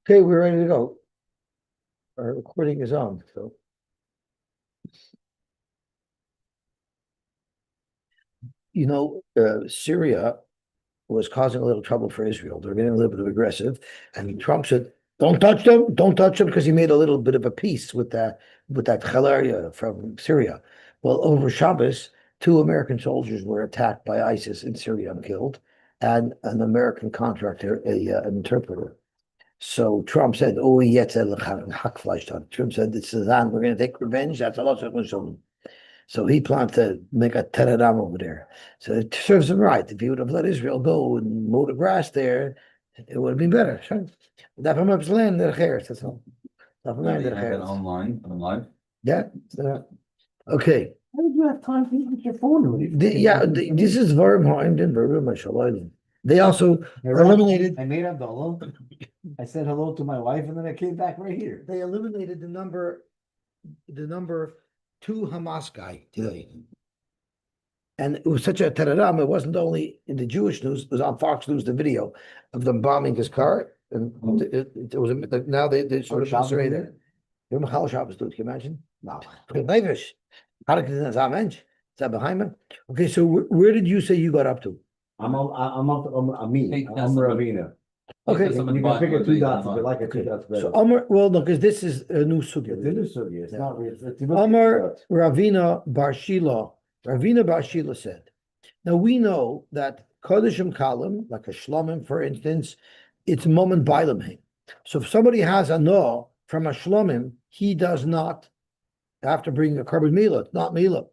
Okay, we're ready to go. Our recording is on, so. Syria was causing a little trouble for Israel. They're getting a little bit aggressive. And Trump said, don't touch them, because he made a little bit of a peace with that Khalaria from Syria. Well, over Shabbos, 2 American soldiers were attacked by ISIS in Syria and killed, and an American contractor, an interpreter. So Trump said, "Oh, Trump said, "This is on. We're going to take revenge." That's a lot of. So he planned to make a teradam over there. So it serves him right. If he would have let Israel go and mow the grass there, it would have been better. Sure. That's all. Online. Yeah. Okay. How did you have time to use your phone? This is very important. They also eliminated. I made Abdullah. I said hello to my wife, and then I came back right here. They eliminated the number 2 Hamas guy today. And it was such a teraram. It wasn't only in the Jewish news, it was on Fox News, the video of them bombing his car. And it was now they sort of masquerade there. You're Machal Shabbos, can you imagine? No. Okay, so where did you say you got up to? I'm Ravina. Okay, you can pick a 2 dots if you like a 2 dots better. So Amar, well, no, because this is a new sugya. It's a new sugya. It's not real. Amar Ravina Bar Shila said. Now we know that Kodeshim Kalim, like a Shlomim, for instance, it's Mom and Bailam. So if somebody has a no from a Shlomim, he does not have to bring a carbon Mila, it's not Mila.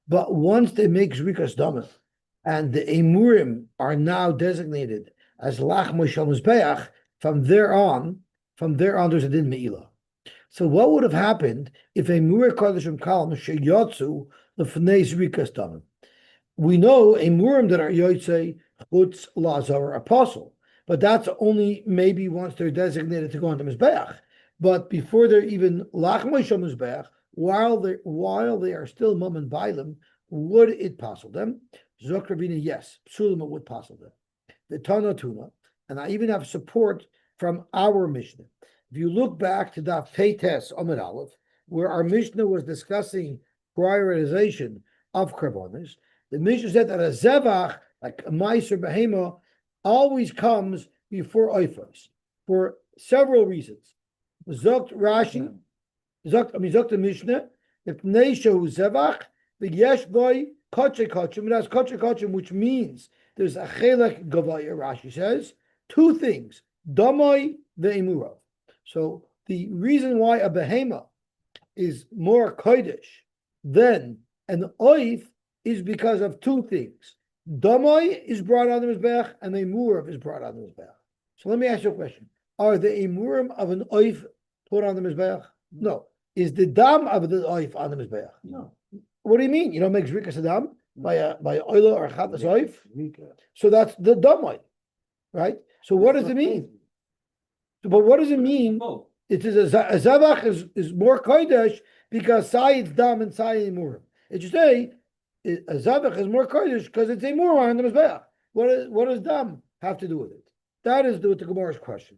But once they make Zrikas Damah, and the Emurim are now designated as Lach Moshel Mizbeach, from there on, there's a Din Me'ilah. So what would have happened if a Mur Kodeshim Kalim Sheyotzu L'fnei Zrikas Damah? We know a Murim that are Yotzei Chutz Lazar Apostle, but that's only maybe once they're designated to go on the Mizbeach. But before they're even Lach Moshel Mizbeach, while they are still Mum and Bailim, would it passel them? Zok Ravina, yes, Psulim would passel them. The Tana Tuna, and I even have support from our Mishnah. If you look back to Daf Peites Amud Aleph, where our Mishnah was discussing prioritization of Karbonis, the Mishnah said that a Zevach, like a Meiser Behema, always comes before Oifos for several reasons. Zokt Rashi, Zokt the Mishnah, if Neisho Zevach, the Yesh Boy, Koche Kochim, it has Koche Kochim, which means there's a Chelek Gavaya, Rashi says, 2 things, Damoi ve'emurav. So the reason why a Behema is more Kodesh than an Oif is because of 2 things. Damoi is brought on the Mizbeach, and the Emurav is brought on the Mizbeach. So let me ask you a question. Are the Emurim of an Oif put on the Mizbeach? No. Is the Dam of the Oif on the Mizbeach? No. What do you mean? You don't make Zrikas Adam by Oila or Chatas Oif? So that's the Damoi, right? So what does it mean? But what does it mean? It is a Zavach is more Kodesh because Sayid's Dam and Sayid Emurim. It should say a Zavach is more Kodesh because it's Emurim on the Mizbeach. What does Dam have to do with it? That is the Gemara's question.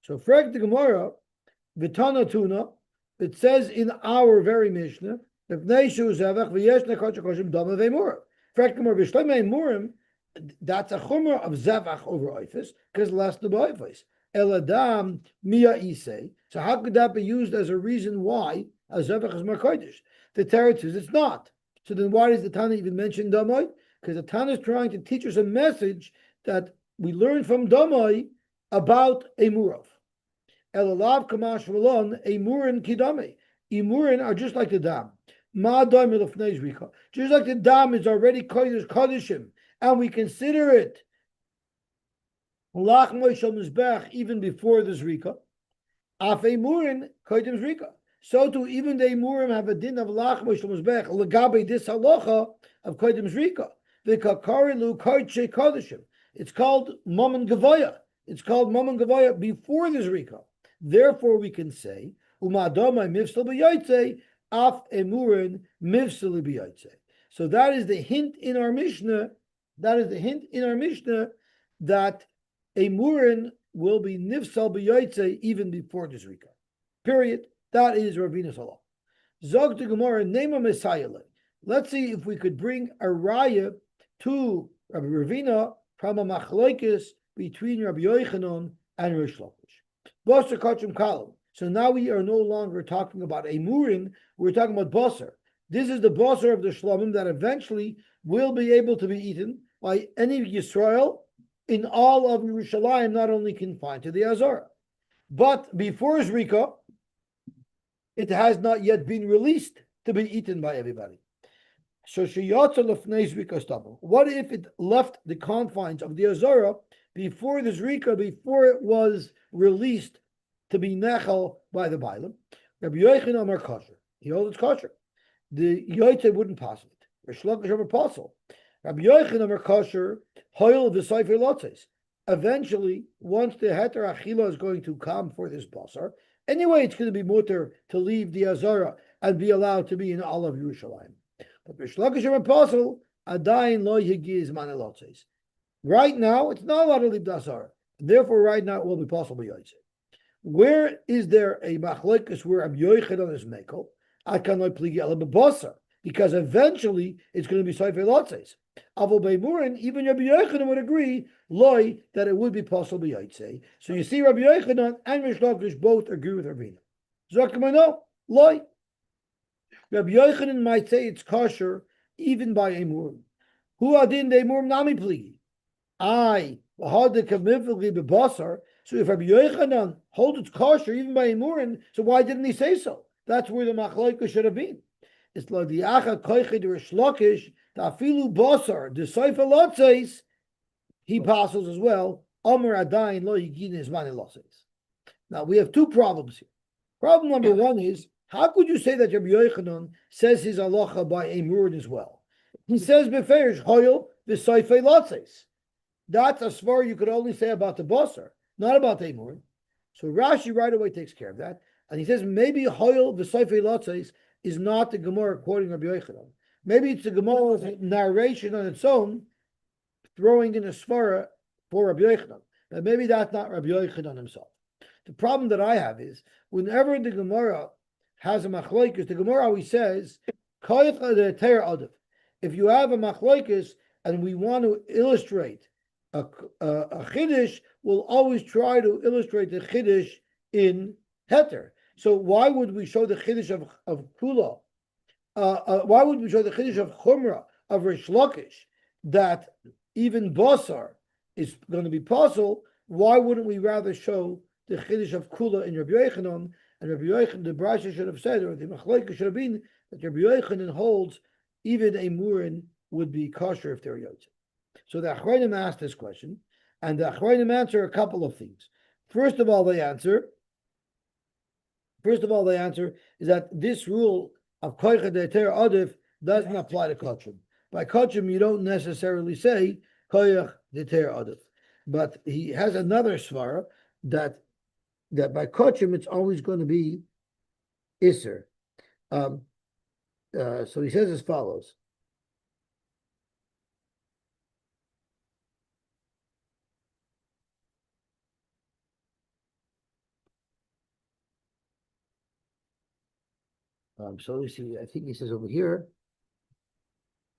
So Frag the Gemara, Vitana Tuna, it says in our very Mishnah, if Neishu Zavach v'yesh nekoch koshim dama ve'emurim. Frag the Gemara, v'shleimei emurim, that's a chumrah of Zavach over Oifis, because less the Oifis. Eladam Mia Isei. So how could that be used as a reason why a Zevach is more Kodesh? The Torah says it's not. So then why does the Tana even mention Damai? Because the Tana is trying to teach us a message that we learn from Damai about Emurav. Elalav Kamash Valon, Emurin Kidame. Emurin are just like the Dam. Ma Dam Elafnei Zrika. Just like the Dam is already Kodeshim, and we consider it Lach Moshel Mizbech even before the Zrika. Af Emurin Kodim Zrika. So too, even the Emurim have a din of Lach Moshel Mizbech legabe this halacha of Kodim Zrika. V'kakarilu Kodesh Kodeshim. It's called Mammon Gavaya. It's called Mammon Gavaya before the Zrika. Therefore, we can say Umadoma Mivsal B'Yotze Af Emurin Mivsal B'Yotze. So that is the hint in our Mishnah. That Emurin will be nifsal b'yoytze even before the zrika. Period. That is Ravina's halacha. Zog to Gemara, name a Messiah. Let's see if we could bring a raya to Rabbi Ravina from a machlokes between Rabbi Yochanan and Rish Lakish. Basar kachim kalam. So now we are no longer talking about a murin, we're talking about basar. This is the basar of the shlamim that eventually will be able to be eaten by any Yisrael in all of Yerushalayim, not only confined to the Azara. But before Zrika, it has not yet been released to be eaten by everybody. So what if it left the confines of the Azara before the Zrika, before it was released to be nechal by the Bailam? Rabbi Yochanan Amar kosher. He holds it's kosher. The Yoyte wouldn't pass it. Rish Lakish Amar pasul. Rabbi Yochanan Amar kosher. Hoil the Seifer Lotzes. Eventually, once the Heter Achila is going to come for this basar, anyway, it's going to be mutter to leave the Azara and be allowed to be in all of Yerushalayim. But Rish Lakish Amar pasul. Adayin lo yigiz man lotzes. Right now, it's not allowed to leave the Azara. Therefore, right now, it will be possible. Where is there a machlokes where Rabbi Yochanan is mekel? I cannot pligi ala b'basar, because eventually it's going to be Seifer Lotzes. Avol beimurin, even Rabbi Yochanan would agree, loy, that it would be possible b'yaitze. So you see, Rabbi Yochanan and Rish Lakish both agree with Ravina. Zokimano, loy. Rabbi Yochanan might say it's kosher even by a murim. Hu adin de murim nami pligi. I v'hadek kamivli b'basar. So if Rabbi Yochanan holds it's kosher even by a murin, so why didn't he say so? That's where the machlokes should have been. It's like the acha koiched Rish Lakish, the afilu basar, the Seifer Lotzes, he passes as well. Amar adayin lo yigin zman losses. Now we have two problems here. Problem number one is, how could you say that Rabbi Yochanan says his halacha by a murin as well? He says beferish hoyel the Seifer Lotzes. That's a svar you could only say about the basar, not about the murin. So Rashi right away takes care of that. And he says maybe Hoyel v'Seifer Lotzes is not the Gemara quoting Rabbi Yochanan. Maybe it's the Gemara's narration on its own, throwing in a svara for Rabbi Yochanan. But maybe that's not Rabbi Yochanan himself. The problem that I have is, whenever the Gemara has a machlokes, the Gemara always says, if you have a machlokes and we want to illustrate a chiddush, we'll always try to illustrate the chiddush in heter. So why would we show the chiddush of kula? Why would we show the chiddush of chumrah of Rish Lakish that even basar is going to be possible? Why wouldn't we rather show the chiddush of kula in Rabbi Yochanan? And Rabbi Yochanan, the brayso should have said, or the machlokes should have been, that Rabbi Yochanan holds even a murin would be kosher if they're yotze. So the Achronim asked this question, and the Achronim answer a couple of things. First of all, they answer is that this rule of koichet deter adif doesn't apply to kachim. By kachim, you don't necessarily say koich deter adif, but he has another svara that by kachim it's always going to be iser. So he says as follows. So we see, I think he says over here,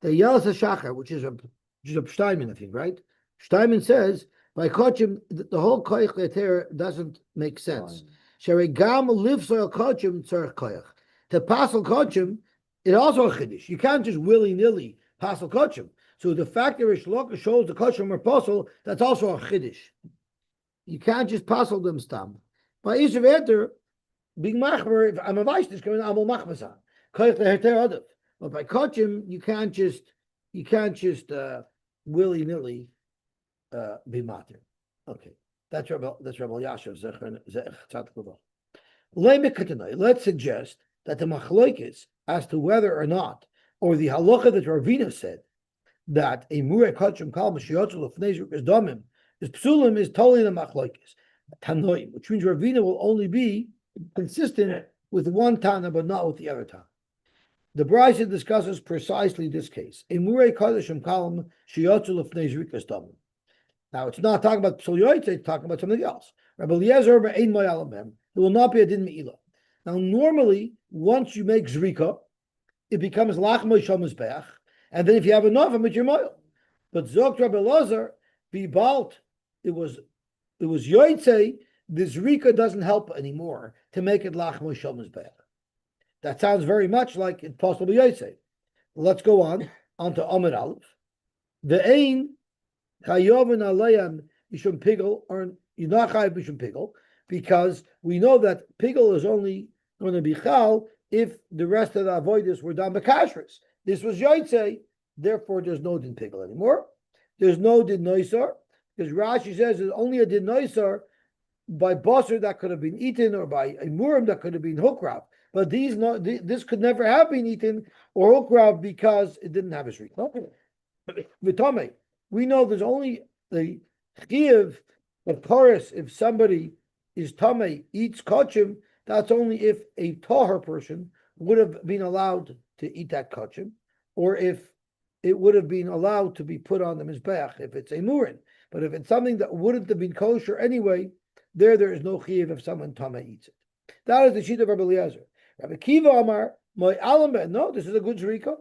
the Yelas HaShachar, which is a Steinman, I think, right? Steinman says, by Kochim, the whole Koich Leter doesn't make sense. Sheregam lives oil Kochim tzarech Koich. To passel Kochim, it also a Chiddush. You can't just willy-nilly passel Kochim. So the fact that Rish Lakish shows the Kochim are passel, that's also a Chiddush. You can't just passel them stam. By Yisrael Eter, being machmer, if I'm a vaishnish, coming I'm a machmasan. Koich leheter adav. But by kachim, you can't just willy nilly be matir. Okay, that's Rabbi Yashav Zech. Let's suggest that the machlokes as to whether or not, or the halacha that Ravina said that a murei kachim kal mashiyotzel lefnei is domim is psulim is totally the machlokes tanoim, which means Ravina will only be consistent with one Tana, but not with the other Tana. The brayso discusses precisely this case. A murei kadeshim kalam shiyotzu lefnei zrikas damim. Now it's not talking about psul yoytze, it's talking about something else. Rabbi Eliezer ein mo'alam mem. It will not be a din me'ila. Now normally, once you make zrika, it becomes lach mo'ishal mizbeach, and then if you have enough, it's your mo'il. But zok Rabbi Eliezer bibalt, it was yoytze. The zrika doesn't help anymore to make it lach mo'ishal mizbeach. That sounds very much like it's possible yoytze. Let's go on to Amid Aleph. The ein chayovin alayam mishum pigel, or you're not chayav mishum pigel, because we know that pigel is only going to be chal if the rest of the avoiders were done bekashris. This was yoytze, therefore there's no din pigel anymore. There's no din noisar, because Rashi says there's only a din noisar by basar that could have been eaten, or by a murim that could have been hukrav. But this could never have been eaten or hukrav because it didn't have a shrik. V'tamei, we know there's only the chiyuv of Taurus. If somebody is tamei, eats kachim, that's only if a tahar person would have been allowed to eat that kachim, or if it would have been allowed to be put on the mizbeach if it's a murin. But if it's something that wouldn't have been kosher anyway, there is no chiyuv if someone tamei eats it. That is the sheet of Rabbi Eliezer. Rabbi Kiva Amar, no, this is a good zrika.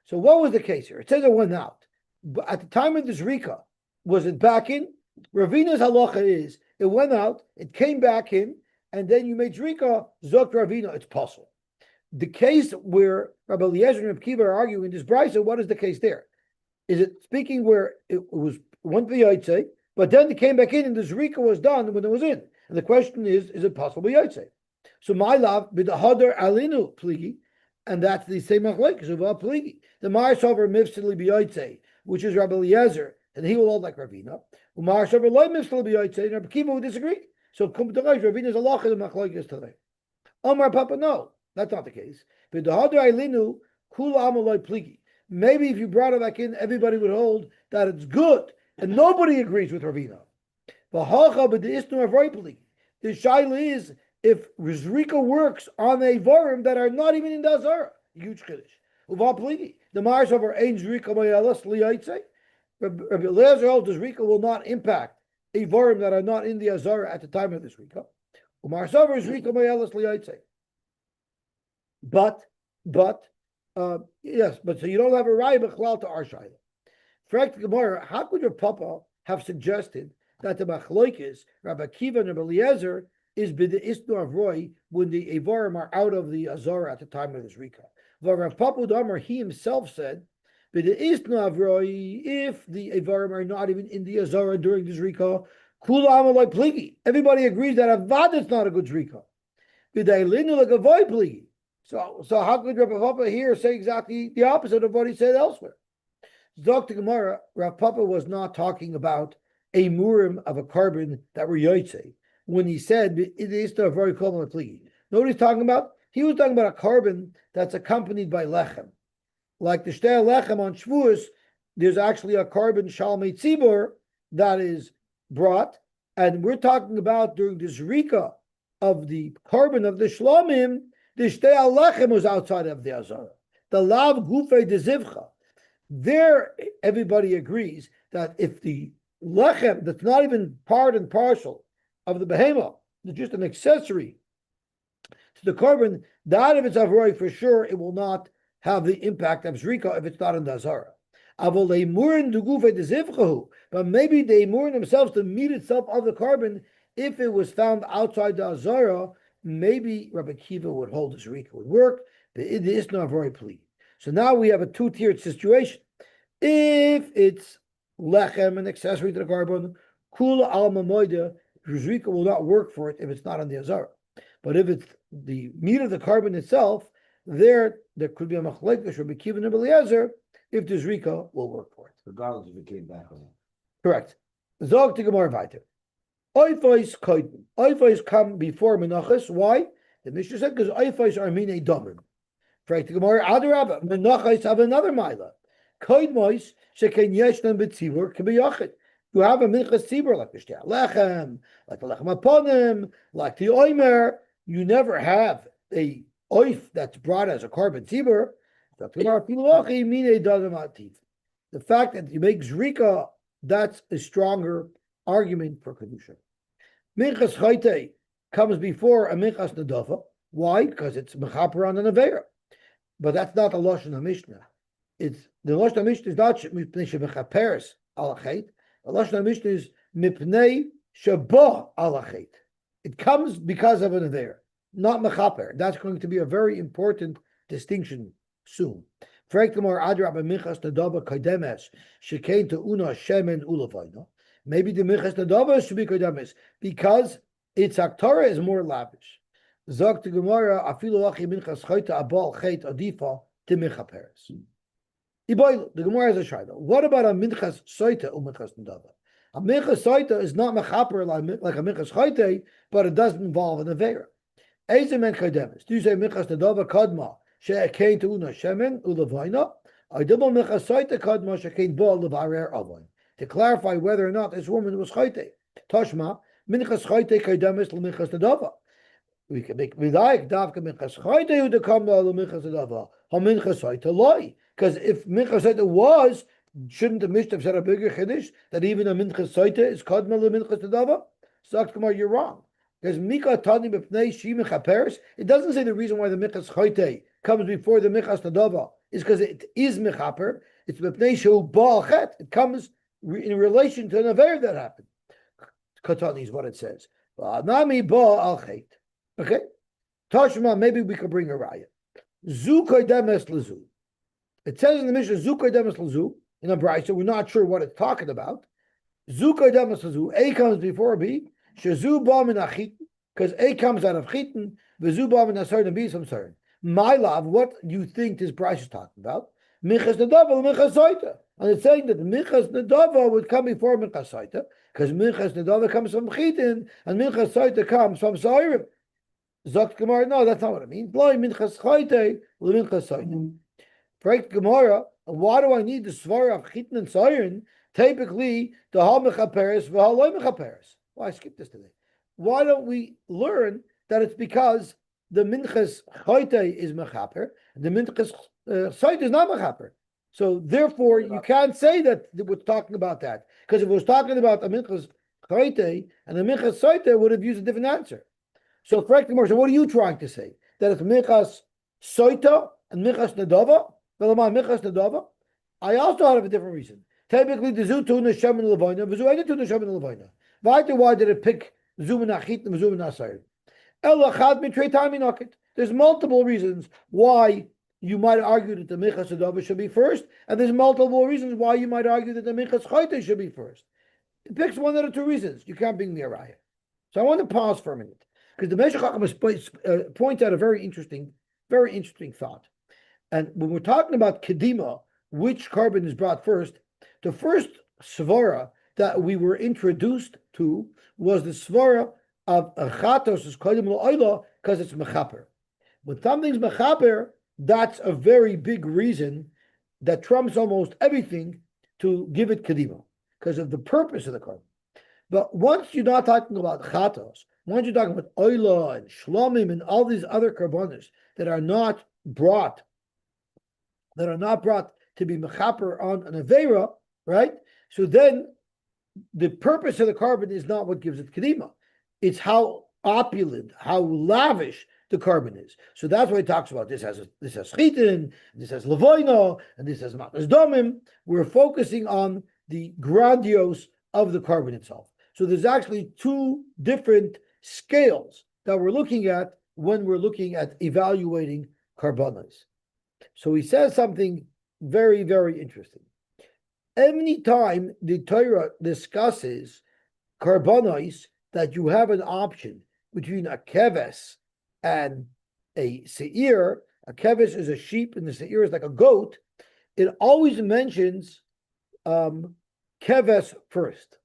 So what was the case here? It says it went out. But at the time of the zrika, was it back in? Ravina's halacha is, it went out, it came back in, and then you made zrika, zok Ravina, it's possible. The case where Rabbi Eliezer and Rabbi Kiva are arguing this brisa, what is the case there? Is it speaking where it went v'yaitze, but then it came back in and the zrika was done when it was in? And the question is it possible yaitze? So my love, b'dahadar alinu pligi, and that's the same machlekes of all pligi. The Mar Sover mivsili b'yaitze, which is Rabbi Eliezer, and he will hold like Ravina. Umar Sover loy mivsili b'yaitze, and Rabbi Kiva would disagree. So come to Ravina's halacha the machlekes today. Omar Papa, no, that's not the case. B'dahadar alinu kula amaloi pligi. Maybe if you brought it back in, everybody would hold that it's good, and nobody agrees with Ravina. The shaila is if Rizrika works on a vorim that are not even in the Azara. Huge chiddush. The Mars over ein Zrika mayalas liyaitze. Rabbi Eliezer holds the Zrika will not impact a vorim that are not in the Azara at the time of the Zrika. Mars over Zrika mayalas liyaitze. But yes, but so you don't have a raya b'chlal to our shaila. Frag the Gemara, how could your papa have suggested that the machloikis, Rabbi Kiva and Rabbi Eliezer, is b'de isnu avroi when the Evarim are out of the Azara at the time of the Zrika. But Rav Papu Damar, he himself said, b'de isnu avroi, if the Evarim are not even in the Azara during the Zrika, kula amaloi pligi. Everybody agrees that Avad is not a good Zrika. B'de elinu like avoy pligi. So how could Rav Papa here say exactly the opposite of what he said elsewhere? Dr. Gemara, Rav Papa was not talking about a murim of a carbon that were yoytze when he said it is to a very common plea. Know what he's talking about? He was talking about a carbon that's accompanied by lechem. Like the shtei lechem on Shavuos, there's actually a carbon shalmei tzibur that is brought, and we're talking about during the zrika of the carbon of the shlomim, the shtei lechem was outside of the azara. The lav gufei de zivcha. There, everybody agrees that if the lechem that's not even part and parcel of the behemoth, it's just an accessory to the carbon, that if it's avroi for sure, it will not have the impact of zrika if it's not in the azara. But maybe the emurin themselves, the meat itself of the carbon, if it was found outside the azara, maybe Rabbi Kiva would hold the zrika would work, but it is not very plea. So now we have a two-tiered situation. If it's lechem, an accessory to the carbon, kula alma moida, zrika will not work for it if it's not on the azara. But if it's the meat of the carbon itself, there could be a machlekes Rabbi Kiva and Rabbi Eliezer if the zrika will work for it. Regardless if it came back or not. Correct. Zog to Gemara weiter. Oifos koiden. Oifos come before menachas. Why? The Mishnah said because oifos are mine domim. Correct. The Gemara adarabba. Menachas have another mila. Koidmois sheken yeshnem betzibur can be yachid. You have a minchas tzibur like the shtei lechem, like the lechem aponim, like the oimer. You never have a oif that's brought as a carbon tzibur. The fact that you make zrika, that's a stronger argument for kedusha. Minchas chayte comes before a minchas nadava. Why? Because it's mechaper on an avera. But that's not the lashon HaMishnah. It's the lashon HaMishnah is not mipnei shemechaperes alachet. The lashon HaMishnah is mipnei sheba alachet. It comes because of an avera, not mechaper. That's going to be a very important distinction soon. Maybe the minchas nadava should be kodemes because its aktora is more lavish. Zog to Gemara, afilu achi minchas chayta abal chayt adifa to mechaperes. The Gemara has a shayla. What about a minchas soita u'minchas nadava? A minchas soita is not mechaper like a minchas chayte, but it does involve an avera. Eze men kodemes. Do you say minchas nadava kadma she'ekein to una shemen u'levayna? I double minchas soita kadma she'ekein bo levarer avon. To clarify whether or not this woman was chayte. Tashma minchas chayte kodemes l'minchas nadava. We can make vidaik davka minchas chayte who to come to l'minchas nadava. Ha minchas soita loy. Because if minchas soita was, shouldn't the Mishnah have said a bigger chiddush that even a minchas soita is kadma l'minchas nadava? Sagt Gemara, you're wrong. Because Mika Tani B'pnei Shim Chaperes, it doesn't say the reason why the Minchas Chayte comes before the Minchas Nadava is because it is Mechaper. It's B'pnei Shehu Baal Chet. It comes in relation to an affair that happened. Katani is what it says. Nami Baal Chet. Okay? Tashma, maybe we could bring a raya. Zu Kodemes Lezu. It says in the Mishnah, Zu Kodemes Lezu, in a brayso, so we're not sure what it's talking about. Zu Kodemes Lezu, A comes before B. Shazu ba min achit, because A comes out of chitin, v'zu ba min asar and B some certain. My love, what do you think this Bryce is talking about? Minchas nadava, minchas soita, and it's saying that minchas nadava would come before minchas soita, because minchas nadava comes from chitin, and minchas soita comes from sairim. Zok Gemara, no, that's not what it means. Loi minchas chayte, minchas soita. Break Gemara, why do I need the svara of chitin and sairim? Typically, the hal mechaperes v'hal loy mechaperes. Well, I skipped this today. Why don't we learn that it's because the minchas chayte is mechaper, and the minchas soita is not mechaper. So therefore, you can't say that we're talking about that, because if it was talking about a minchas chayte and the minchas soita, would have used a different answer. So, correct the so what are you trying to say? That it's minchas soita and minchas nadava? Well, minchas nadava. I also have a different reason. Typically, the zu tuna shemin levayna, v'zu ena tuna shemin levayna. Why did it pick Zum and Achit and Zum and Asayr? There's multiple reasons why you might argue that the Minchas Adava should be first, and there's multiple reasons why you might argue that the Minchas Chayte should be first. It picks one of the two reasons. You can't bring me a raya. So I want to pause for a minute, because the Meshach HaChacham points out a very interesting thought. And when we're talking about Kedima, which carbon is brought first, the first Svara that we were introduced to was the svara of chatos is kodim la'oila because it's mechaper. When something's mechaper, that's a very big reason that trumps almost everything to give it kedima because of the purpose of the carbon. But once you're not talking about chatos, once you're talking about oila and shlomim and all these other carbonas that are not brought to be mechaper on an avera, right? So then the purpose of the carbon is not what gives it kedima. It's how opulent, how lavish the carbon is. So that's why he talks about this has chitin, this has levoino, and this has matnas domim. We're focusing on the grandiose of the carbon itself. So there's actually two different scales that we're looking at when we're looking at evaluating carbonas. So he says something very, very interesting. Any time the Torah discusses carbonos, that you have an option between a keves and a seir. A keves is a sheep and the seir is like a goat. It always mentions keves first.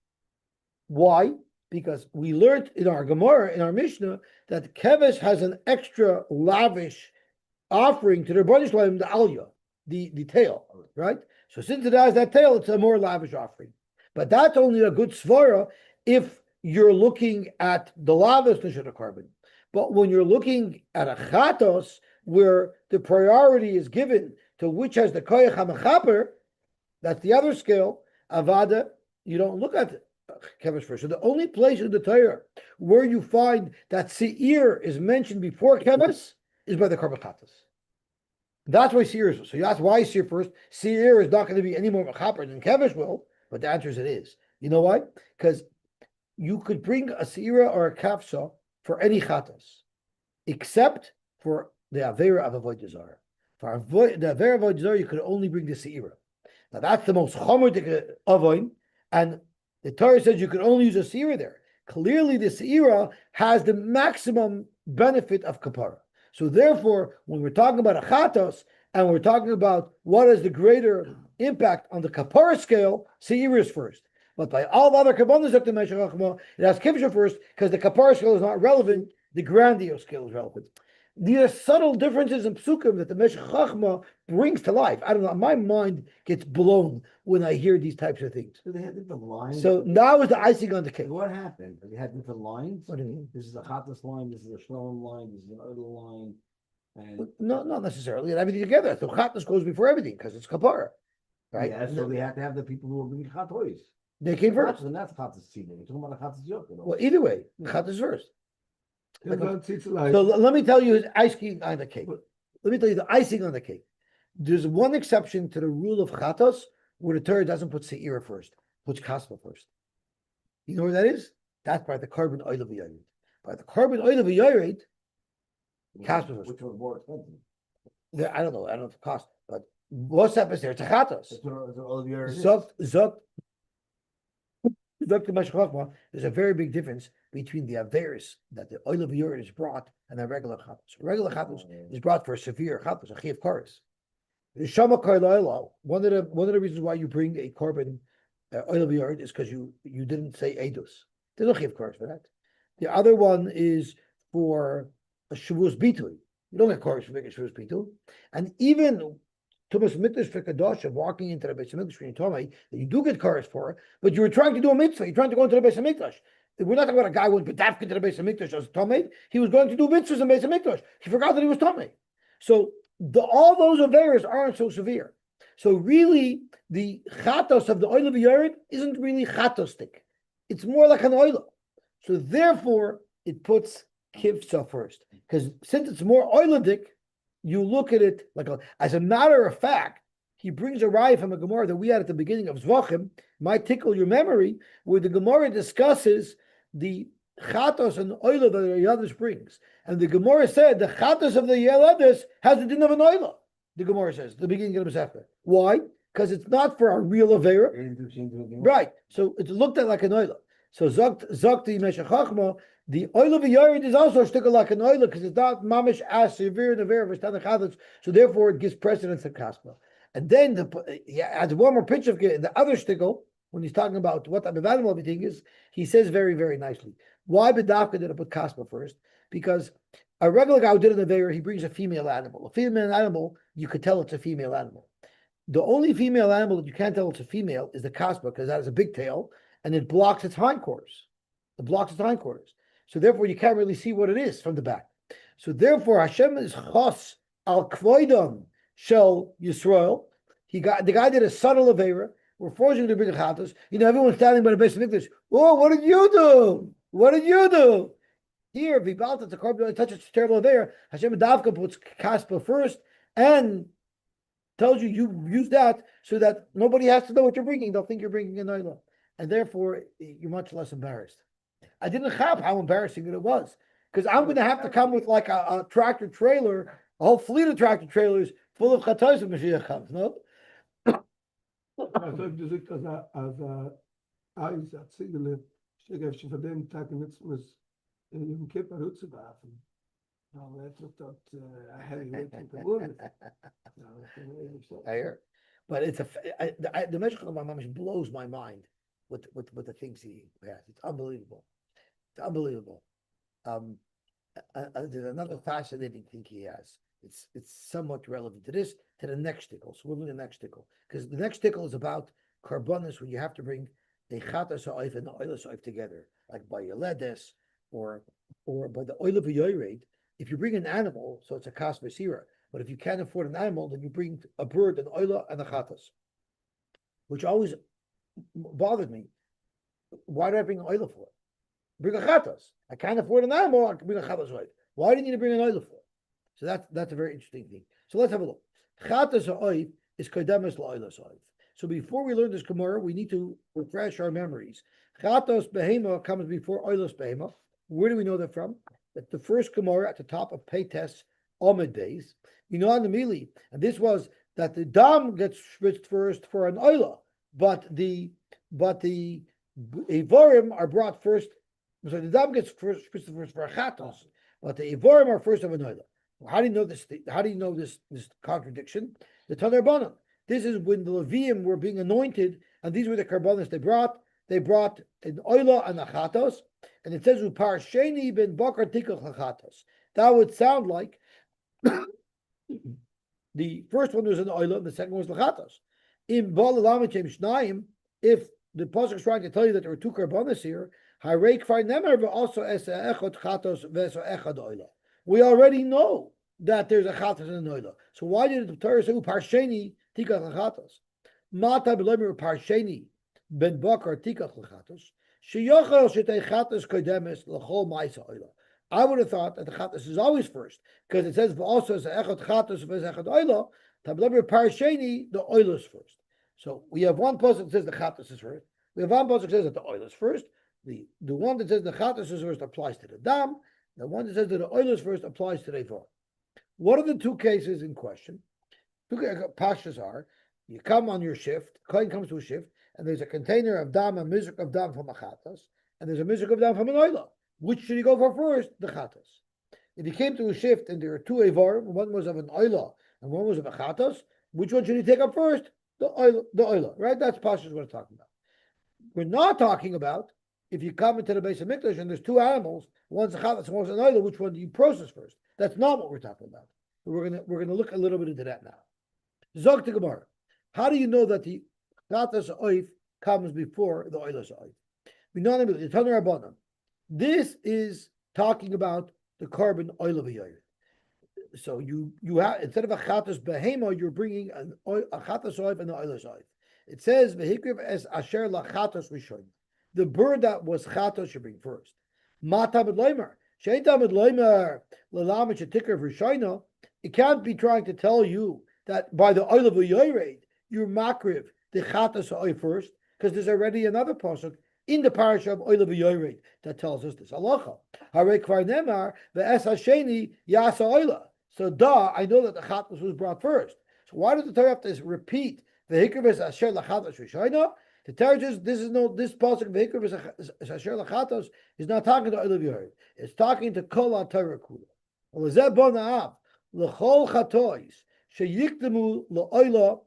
Why? Because we learned in our Gemara, in our Mishnah, that keves has an extra lavish offering to the Rebbeinu Shalom, the alya, the tail, right? So since it has that tail, it's a more lavish offering. But that's only a good svara if you're looking at the lavishness of the carbon. But when you're looking at a chatos, where the priority is given to which has the koyach hamachaper, That's the other scale. Avada, you don't look at kevesh first. So the only place in the Torah where you find that seir is mentioned before kevesh is by the korban chatas. That's why seir is. So you ask why seir first. Seir is not going to be any more mechaper than kevesh will, but the answer is it is. You know why? Because you could bring a seira or a kafsa for any chatas, except for the avera of avodah zarah. For the avera of avodah zarah, you could only bring the seira. Now that's the most chomer avoin, and the Torah says you could only use a seira there. Clearly, the seira has the maximum benefit of kapara. So therefore, when we're talking about a chatos and we're talking about what is the greater impact on the kapara scale, seira is first. But by all the other kabbalas of the Meshach Chachma, it has kivsha first because the kapara scale is not relevant. The grandiose scale is relevant. These are subtle differences in psukim that the Meshach Chachma brings to life. I don't know. My mind gets blown when I hear these types of things. So they had different lines. So now is the icing on the cake. What happened? They had different lines. What do you mean? This is a Chattas line. This is a Shalom line. This is an other line. And No, not necessarily. And everything together. So chatnas goes before everything because it's kapara, right? yeah, so they had to have the people who were bringing Chatois. They came first. And that's Chattas Tzidin. We're talking about a Chattas Yoke. Well, either way, chatnas first. So So let me tell you his icing on the cake. Let me tell you the icing on the cake. There's one exception to the rule of chatos where the Torah doesn't put seira first, puts kaspa first. You know where that is? That's by the carbon oil of yared. By the carbon oil of yared, kaspa first. Which was more expensive. I don't know. I don't know the cost, but what's happens there? It's a chatos. That's what all of your. There's a very big difference between the averis that the oil of urine is brought and the regular chatos. Regular chatos is brought for a severe chatos, a chiv kares. The shama karla, one of the reasons why you bring a carbon oil of urine is because you didn't say edus. There's no chiv kares for that. The other one is for a shavus bitul. You don't get kares for making shavus bitul, and even Tumas Mikdash for Kadosh of walking into the Beis Hamikdash when you told me that you do get cars for it, but you were trying to do a mitzvah. You're trying to go into the Beis Hamikdash. We're not talking about a guy who went bedafka into the Beis Hamikdash as Tomei. He was going to do mitzvahs in Beis Hamikdash. He forgot that he was Tomei. So all those affairs aren't so severe. So really, the chatos of the oil of the yared isn't really chatostic. It's more like an oil. So therefore, it puts kivsa first. Because since it's more oilidic, you look at it like as a matter of fact, he brings a raya from a Gemara that we had at the beginning of Zevachim, might tickle your memory, where the Gemara discusses the chatos and oil that the Yeladas brings. And the Gemara said the chatos of the Yeladas has the din of an oil. The Gemara says, the beginning of the Masechta. Why? Because it's not for a real Avera. Right. So it's looked at like an oil. So Zok the Meshach Chachma, the oil of a yared is also a sticker like an oil because it's not mamish as severe in the vera of chavetz. So therefore, it gives precedence to kaspa. And then he adds one more pitch of in the other stickle when he's talking about what type of animal everything is. He says very, very nicely. Why bedavka did I put kaspa first? Because a regular guy who did an avera, he brings a female animal. A female animal, you could tell it's a female animal. The only female animal that you can't tell it's a female is the kaspa because that has a big tail and it blocks its hindquarters. It blocks its hindquarters. So therefore, you can't really see what it is from the back. So therefore, Hashem is chos al kvoidam shel Yisrael. The guy did a subtle avera. We're forcing him to bring a chatos. Everyone's standing by the Beis Hamikdash. Oh, what did you do? What did you do? Here, Vibalta to carbon touches terrible avera. Hashem Davka puts kaspa first and tells you use that so that nobody has to know what you're bringing. They'll think you're bringing an oila, and therefore you're much less embarrassed. I didn't have how embarrassing it was because I'm going to have to come with like a tractor trailer, a whole fleet of tractor trailers full of chatos when Mashiach comes. No. Also gesagt, als Eis hat Ziegele, ich von dem Tag was im Kippur rauszuwerfen. Aber trifft dort a heavy weight mit der Wunde. I hear, but it's the Meshach Mamash blows my mind with the things he has. It's unbelievable. It's unbelievable. There's another fascinating thing he has. It's somewhat relevant to this, to the next tickle. So we're doing the next tickle. Because the next tickle is about carbonis when you have to bring a chatas ha'oif and the oil ha'oif together, like by Yeledes or by the oil of a yored. If you bring an animal, so it's a kas v'sira. But if you can't afford an animal, then you bring a bird, an oila, and a chatas. which always bothered me. Why do I bring an oil for it? Bring a chatos. I can't afford an animal. I can bring a chatos oil. Why do you need to bring an oil for it? So that's a very interesting thing. So let's have a look. Chatos oil is kodemus la'oilos oil. So before we learn this Gemara, we need to refresh our memories. Chatos behema comes before oilos behema. Where do we know that from? That's the first Gemara at the top of Peites Omid Beis. You know on the Mili, and this was that the dam gets spritzed first for an oila, but the Evorim are brought first. So the dam gets spritzed first for a chatos, but the Evorim are first of an oila. How do you know this? How do you know this contradiction? The Tanur Banan. This is when the Levium were being anointed, and these were the karbanos they brought. They brought an oila and a chatos, and it says upar sheni ben bakar tikach chatos. That would sound like the first one was an oila, and the second was the chatos. In balalamichem shnayim, if the pasuk is trying to tell you that there were two karbanos here, harei kfar nemer also es echad chatos veso echad oila. We already know that there's a chatos and an oila. So why did the Torah say upar sheni tikach chatos? Mata b'lomer upar sheni ben bakar tikach chatos. Sheyochel shetei chatos kodemes l'chol ma'isa oila. I would have thought that the chatos is always first because it says also as echad chatos v'echad oila. Tablomer upar sheni, the oila is first. So we have one pasuk that says the chatos is first. We have one pasuk that says that the oil is first. The one that says the chatos is first applies to the dam. The one that says that the oil is first applies to the evar. What are the two cases in question? Two pashas are: you come on your shift, kohen comes to a shift, and there's a container of dam, a mizrach of dam from a chatos, and there's a mizrach of dam from an oila. Which should he go for first? The chatos. If he came to a shift and there are two evar, one was of an oila and one was of a chatos, which one should he take up first? The oila, right? That's pashas we're talking about. We're not talking about if you come into the base of Mikdash and there's two animals, one's a chatas and one's an oila, which one do you process first? That's not what we're talking about. We're gonna look a little bit into that now. Zog to Gemara. How do you know that the chatas oif comes before the oilas oif? We know the Tanur Rabbanan. This is talking about the carbon oil of a yoyer. So you have, instead of a chatas behema, you're bringing a chatas oif and the oilas oif. It says vehikriv es asher la chatas rishon. The bird that was chatos you bring first. Mata b'loimer. Sheita b'loimer l'lamit shetikr v'rishayna. It can't be trying to tell you that by the oil of a yoyred, you're makriv the chatos oil first, because there's already another pasuk in the parasha of oil of a yoyred that tells us this. Halacha. Harei kvar nemar ve'es hasheni yasa oila. So I know that the chatos was brought first. So why does the Torah have to repeat the hikr es asher la chatos rishayna? The Torah says this pasuk v'hikr v'asher lachatos is not talking to oil yored. It's talking to kol ha'Torah kula. L'zeh bo na'av l'chol chatois sheyiktemu la'oila.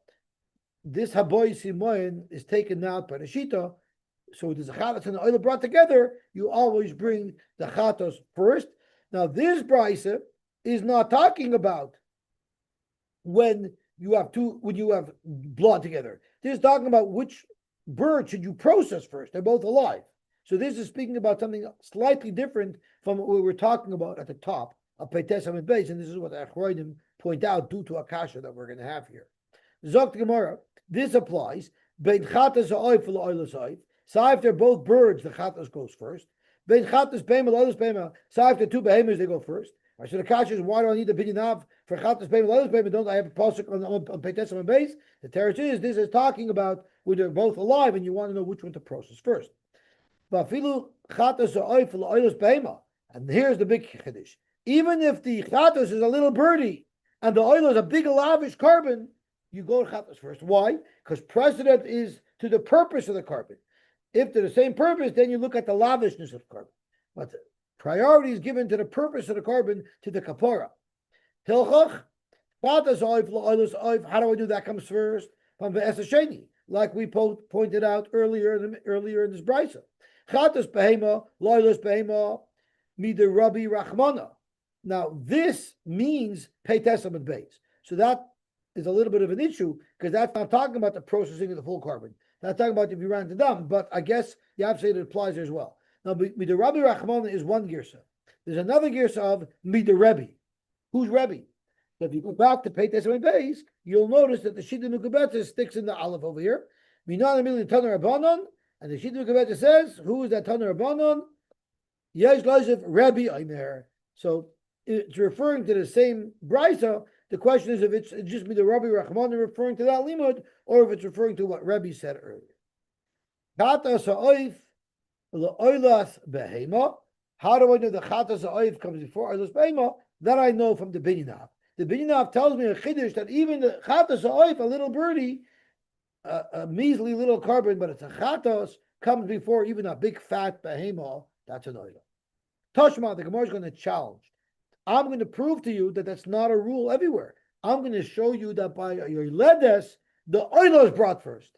This haboy simoyin is taken out by the shita. So there's a chatos and the oila brought together. You always bring the chatos first. Now this brisa is not talking about when you have blood together. This is talking about which bird should you process first. They're both alive. So this is speaking about something slightly different from what we were talking about at the top of Peites Amid Beis, and this is what the Achroidim point out due to a kasha that we're going to have here. Zok Gemara, this applies. Bein chatas ha'oif v'la'oilas ha'oif. So if they're both birds, the chatas goes first. Bein chatas behema l'oilas behema. So if they're two behemoths, they go first. So the kasha is, why do I need the opinion of for chatas behema l'oilas behema? Don't I have a pasuk on Peites Amid Beis? The teretz is, this is talking about when they're both alive and you want to know which one to process first. And here's the big chiddush. Even if the chatos is a little birdie and the oil is a big lavish carbon, you go to chatos first. Why? Because precedent is to the purpose of the carbon. If they're the same purpose, then you look at the lavishness of carbon. But priority is given to the purpose of the carbon, to the kapora. Hilchach, chatos oil, how do I do that? Comes first from the esasheni. Like we pointed out earlier in this brisa. Chatas behema, loylos behema, mida Rabbi Rachmana. Now this means Peites Amid Beis. So that is a little bit of an issue because that's not talking about the processing of the full carbon. That's talking about if you ran to dam. But I guess you have to say that it applies there as well. Now mida Rabbi Rachmana is one girsa. There's another girsa of mida Rebbe. Who's Rebbe? So if you go back to Peites Amid Beis, you'll notice that the Shita Nukabetzes sticks in the aleph over here. Minan immediately Tanur Rabbanon, and the Shita Gaveta says, who is that Tanur Rabbanon? Yesh Lozef Rabbi Aimer. So it's referring to the same brisa. The question is if it's just be the Rabbi Rahman referring to that limud, or if it's referring to what Rabbi said earlier. Chatas ha'oif le'oilas behema. How do I know the chatas ha'oif comes before oilas behema? That I know from the Binyanav. The Binyanav tells me a chiddush that even the chatas ha'oif, a little birdie, a measly little carbon, but it's a chatas, comes before even a big fat behema. That's an oilah. Tashma, the Gemara is going to challenge. I'm going to prove to you that that's not a rule everywhere. I'm going to show you that by your ledes, the oilah is brought first.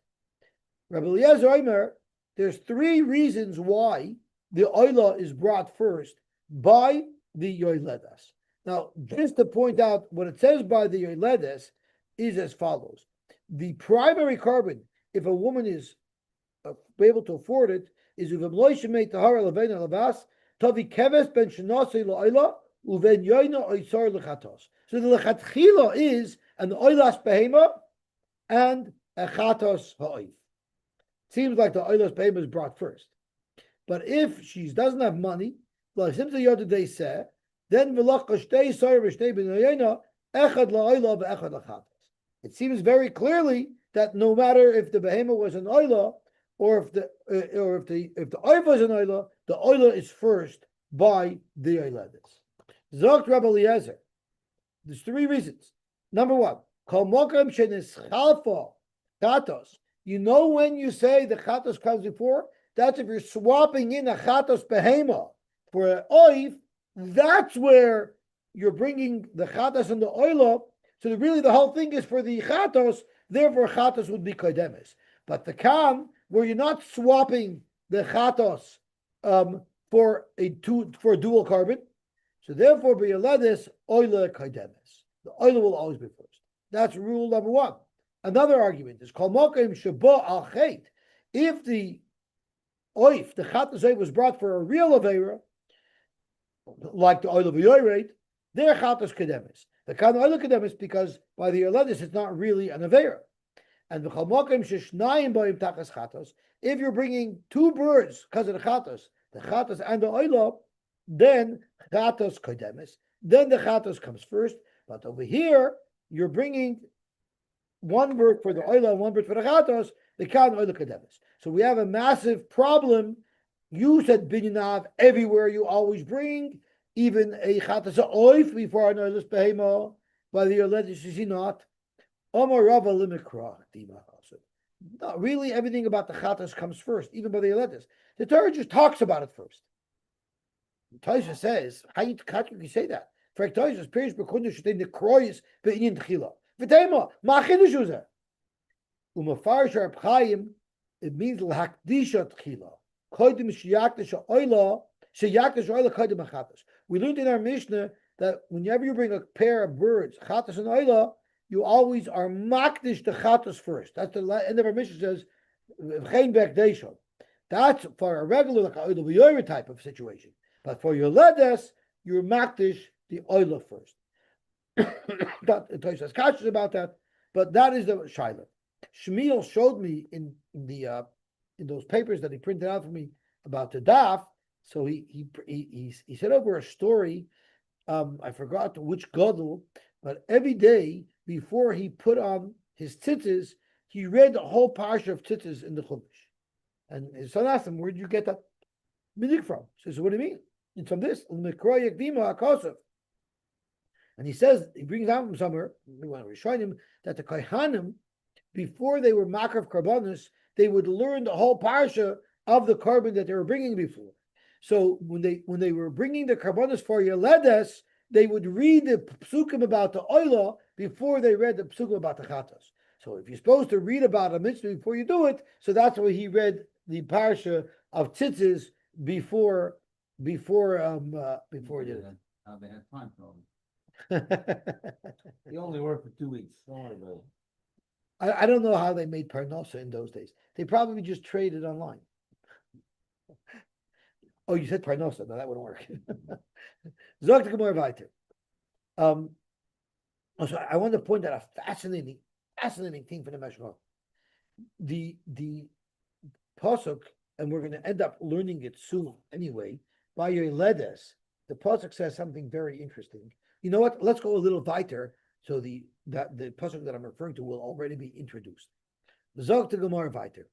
Rabbi Eliezer Omer, there's 3 reasons why the oilah is brought first by the yoledes. Now, just to point out what it says by the yoledes is as follows. The primary carbon, if a woman is able to afford it, is if made tahara levein alavas tavi keves ben shenasei la'oilah uven yoina oisar lechatos. So the lechatchila is an oilas behema and a chatos ha'oif. Seems like the oilas behema is brought first. But if she doesn't have money, like simply the other day said, then v'lach kashtei soyer v'shtei ben yoina echad la'oilah v'echad lechatos. It seems very clearly that no matter if the behema was an oilah or if the oif was an oilah, the oilah is first by the oiladis. Zokt Rabbi Eliezer. There's 3 reasons. Number 1, kol mokem sheneschalfa chatos. You know when you say the chatos comes before? That's if you're swapping in a chatos behema for an oif. That's where you're bringing the chatos and the oilah. So really the whole thing is for the chatos. Therefore, chatos would be kodemes. But the kam, where you're not swapping the chatos for a dual carbon, so therefore, by yoledes oila kodemes. The oila will always be first. That's rule number 1. Another argument is kol mokem sheba al chet. If the oif, the chatos oif, was brought for a real avera, like the oil of yoyred, their chatos kodemes. The kan oil kodemes because by the yoledes it's not really an avera. And if you're bringing 2 birds because of the chatos and the oilah, then chatos kodemes. Then the chatos comes first. But over here, you're bringing 1 bird for the oilah and 1 bird for the chatos. The kan oilah kodemes. So we have a massive problem. You said binyanav everywhere. You always bring even a chatos oif before an oilas behema. By the yoledes, you see not. Not really everything about the chatas comes first, even by the yoledes. The Torah just talks about it first. Taisha says, how you say that? For Taisha's perish bekundish shtei nekroyis be'inyin tchila. V'tema, ma chidush uze? Umafarish Reb Chaim, it means l'hakdisha tchila. Kodim sheyakdish ha'oila, sheyakdish ha'oila kodim ha'chatas. We learned in our Mishnah that whenever you bring a pair of birds, chatas and oila, you always are makdish the chatos first. That's the end of our mission says, that's for a regular like a type of situation. But for your ledes, you're makdish the oila first. Tosha is cautious about that, but that is the shaila. Shmuel showed me in those papers that he printed out for me about the daf. So he said over a story. I forgot which gadol, but every day before he put on his tzitzis, he read the whole parsha of tzitzis in the Chumash. And his son asked him, "Where did you get that minig from?" He says, "What do you mean? It's from this." And he says, he brings out from somewhere, we want to show him that the Kohanim, before they were Makav Karbanis, they would learn the whole parsha of the carbon that they were bringing before. So when they were bringing the Karbanis for Yeledes, they would read the psukim about the oila before they read the psukim about the chatas. So if you're supposed to read about a mitzvah before you do it, so that's why he read the parsha of tzitzis before he did it. How they had time for it. He only worked for 2 weeks. Don't worry about it. I don't know how they made parnasa in those days. They probably just traded online. Oh, you said parnasa. No, that wouldn't work. Zok to Gemara weiter. Also, I want to point out a fascinating thing for the Meshach. the pasuk, and we're going to end up learning it soon anyway. By Yoledes, the pasuk says something very interesting. You know what? Let's go a little weiter, so the pasuk that I'm referring to will already be introduced. Zog to Gemara weiter.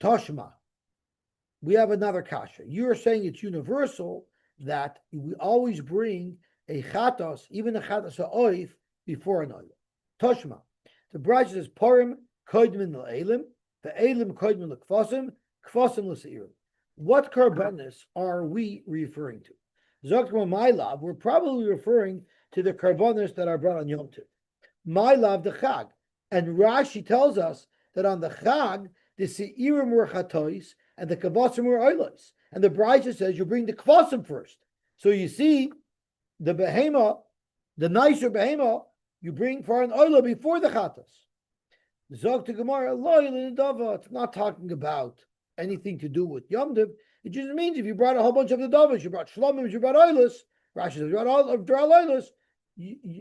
Toshma. We have another kasha. You're saying it's universal that we always bring a chatos, even a chatos ha'oif, before an oil. Toshma. The Braj says Purim koidmin l'elim, the elim koidmin l'kvasim, kvasim l'seirim. What karbanis are we referring to? Zokma my love, we're probably referring to the karbanis that are brought on Yom Tov. My love, the Chag. And Rashi tells us that on the Chag, the seirim were chatois and the kvasim were oilos. And the Braj says you bring the kvasim first. So you see, the behema, the nicer behema, you bring for an oila before the chatas. Zog to Gemara, it's not talking about anything to do with Yom Tov. It just means if you brought a whole bunch of the dovas, you brought shlomim, you brought oilus, Rashi says you brought all of oilus,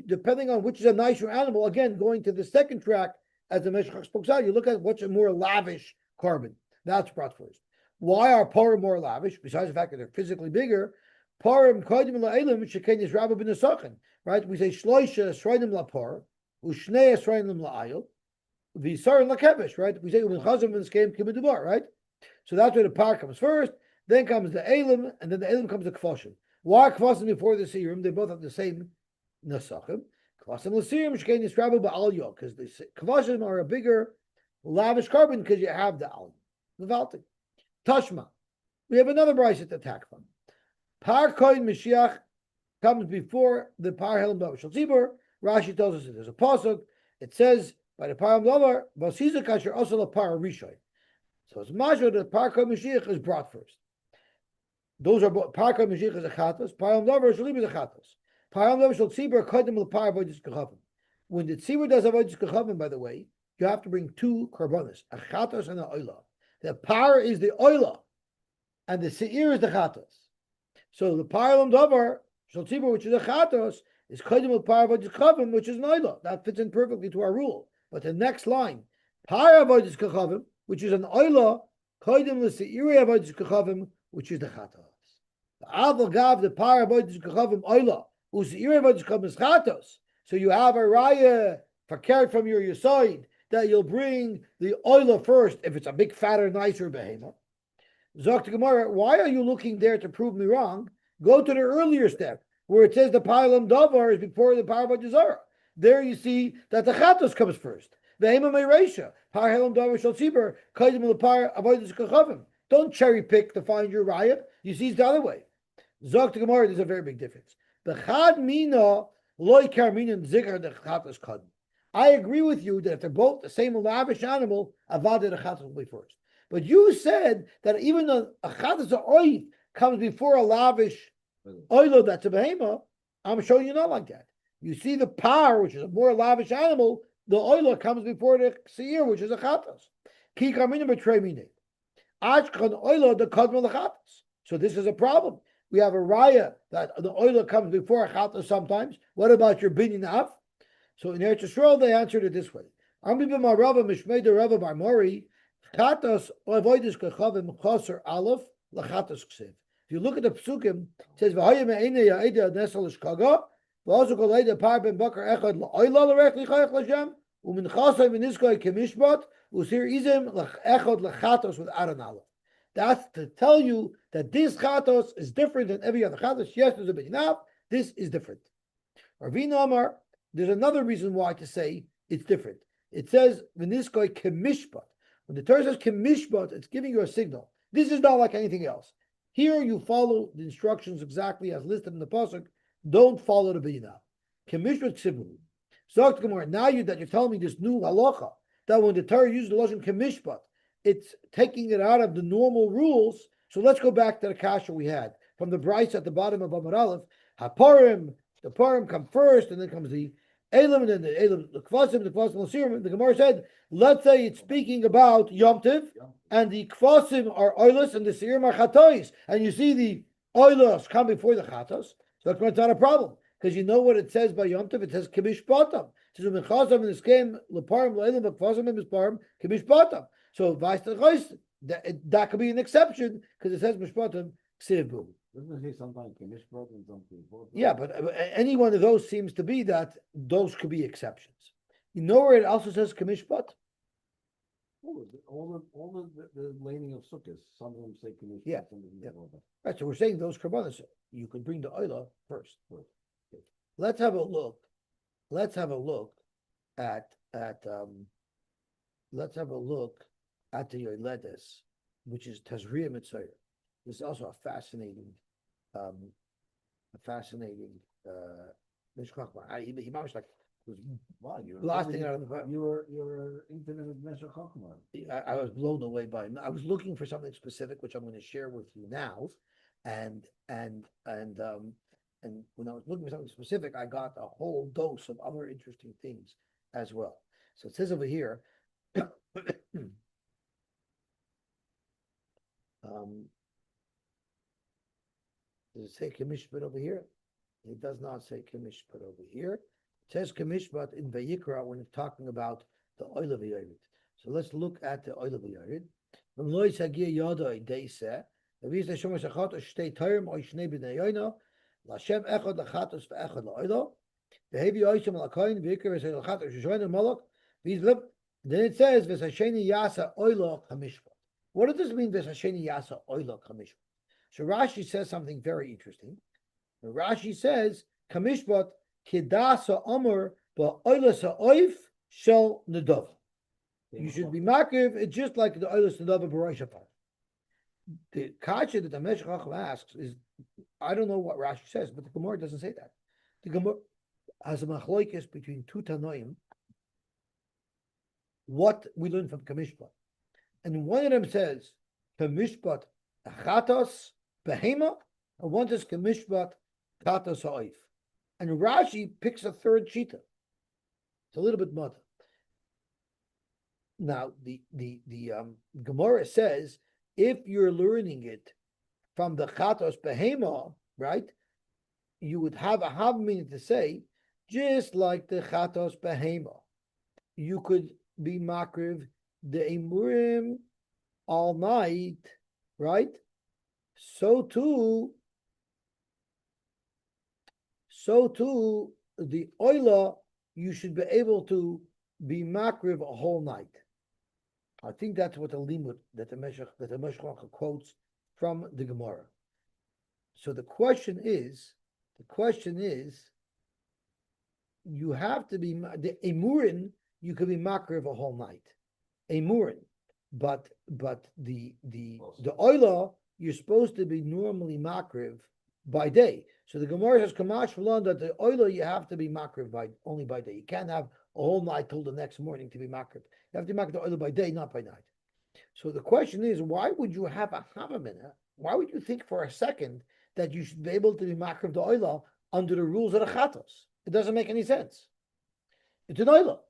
depending on which is a nicer animal, again, going to the second track, as the Meshach spoke out, you look at what's a more lavish carbon. That's brought first. Why are parim more lavish? Besides the fact that they're physically bigger, parim kodim la'elim sheken yisrabu bin asachin. Right? We say shloisha esroinim la'par, ushnei esroinim la'ayil, v'sarin la'kevish. Right? We say u'min chazim and skeim kibudubar. Right? So that's where the par comes first. Then comes the elim, and then the elim comes the kvasim. Why kvasim before the seirim? They both have the same nasachim. Kvasim l'seirim sheken yisrabu ba'al yo, because the kvasim are a bigger, lavish carbon because you have the al. Levalti. Tashma. We have another brayse to attack from. Par koin Mashiach comes before the par helam davar shel tzibur. Rashi tells us that there's a pasuk. It says by the par helam davar v'siza kasher also par rishoy. So it's mashal that par koin Mashiach is brought first. Those are both par koin Mashiach is a chatos. Par helam davar shel tzibur is a chatos. Par helam davar shel tzibur kodim l'par avodas kechavim. When the tzibur does avodas kechavim, by the way, you have to bring two karbonis, a chatos and an oila. The par is the oila, and the seir is the chatos. So the par helam davar shel tzibur, which is a chatos, is kodim l'par avodas kechavim, which is an oila. That fits in perfectly to our rule. But the next line, par avodas kechavim, which is an oila, kodim l'seir avodas kechavim, which is the chatos. The aval gav the par avodas kechavim oila, u'seir avodas kechavim is chatos. So you have a raya fakert from your Yosy that you'll bring the oila first if it's a big, fatter, nicer behemoth. Zok to Gemara, why are you looking there to prove me wrong? Go to the earlier step where it says the pa'ilam davar is before the par v'jazara. There you see that the chatos comes first. Behema me'reisha, par helam davar shel tzibur, kaidim l'par avodas kechavim. Don't cherry pick to find your raya. You see it's the other way. Zok to Gemara, there's a very big difference. The chad mina loy karminim zikr the chatos kadm. I agree with you that if they're both the same lavish animal, avad the chatos will be first. But you said that even though a chatos oif comes before a lavish oilo that's a behema, I'm showing you not like that. You see the par, which is a more lavish animal, the oilo comes before the seir, which is a chatos. Ki karminim betray mine. Achkan oilo the kadmon the chatos. So this is a problem. We have a raya that the oilo comes before a chatos sometimes. What about your binyan af? So in Eretz Yisrael, they answered it this way. If you look at the psukim, it says, that's to tell you that this chatos is different than every other chatos. Yes, there's a bit enough. This is different. Ravina Amar, there's another reason why to say it's different. It says v'niskoi kemishpat. When the Torah says kemishpat, it's giving you a signal. This is not like anything else. Here you follow the instructions exactly as listed in the pasuk. Don't follow the binyan. Kemishpat tzibur. So now that you're telling me this new halacha that when the Torah uses the lashon kemishpat, it's taking it out of the normal rules. So let's go back to the kasha we had from the brayse at the bottom of Amar Aleph. Haparim. The parim come first, and then comes the elim, and then the elim, the kvasim, l'sirim. The Gemara said, let's say it's speaking about Yom Tov, and the kvasim are oilus, and the sirim are chatois, and you see the oilus come before the chatos. So that's not a problem, because you know what it says by Yom Tov. It says kimish batam. It says, "U'menchasam in eskem leparim leilim v'kvasam in misparim k'mishpatam." So that could be an exception because it says mishpatam ksivu. Doesn't it say sometimes Kamishpat and something? Yeah, but any one of those seems to be that those could be exceptions. You know where it also says kamishpat? All the laning of sukkahs, some of them say Kamishpat. Yeah, some of them yeah. say Right, so we're saying those karbanos, you could bring the oila first. Let's have a look. Let's have a look at let's have a look at the Yoledes, which is Tazriya Mitzayir. This is also a fascinating he managed like was Wow, you're blasting out of the you're infinite Meshach Chochmah. I was blown away by him. I was looking for something specific, which I'm going to share with you now, and when I was looking for something specific, I got a whole dose of other interesting things as well. So it says over here, does it say Kamishpat over here? It does not say Kamishpat over here. It says Kamishpat in Vayikra when it's talking about the oil of Yored. So let's look at the oil of Yored. From Lois Hagia Yodai, they say, Avis Hashem Shachat Shtei Term Oy Shnei Bnei Yoina, Lashem Echad Lachatos VeEchad LaOilo, Vehevi Oishim Lakain Vayikra Vesay Lachatos Shoyna Malak. Then it says Vesasheni Yasa Oilo Kamishpat. What does this mean? Vesasheni Yasa Oilo Kamishpat. So Rashi says something very interesting. Rashi says Kamishpat Kidasa Amr Ba'oilasa Oif Shel Nadav. You should be makriv. It's just like the oilus nadav b'roishapar. The kasha that the Meshech Chochmah asks is, I don't know what Rashi says, but the Gemara doesn't say that. The Gemara has a machloikis between two tanoim. What we learn from Kamishpat, and one of them says Kamishpat achatos behema, and one says Kamishpat chatos ha'oif. And Rashi picks a third shita. It's a little bit muddy. Now, the Gemara says if you're learning it from the Chatos Behema, right, you would have a havamina to say, just like the Chatos Behema, you could be makriv the Emurim all night, right? So too, the Oila, you should be able to be makriv a whole night. I think that's what the limud that the Meshech quotes from the Gemara. So the question is, you have to be the emurin. You could be makriv a whole night, emurin, but the oila you're supposed to be normally makriv by day. So the Gemara says kamash v'lan that the oila you have to be makriv only by day. You can't have a whole night till the next morning to be makriv. You have to make the oil by day, not by night. So the question is, why would you have a havamina? Why would you think for a second that you should be able to be makriv the oil under the rules of the chatos? It doesn't make any sense. It's an oil.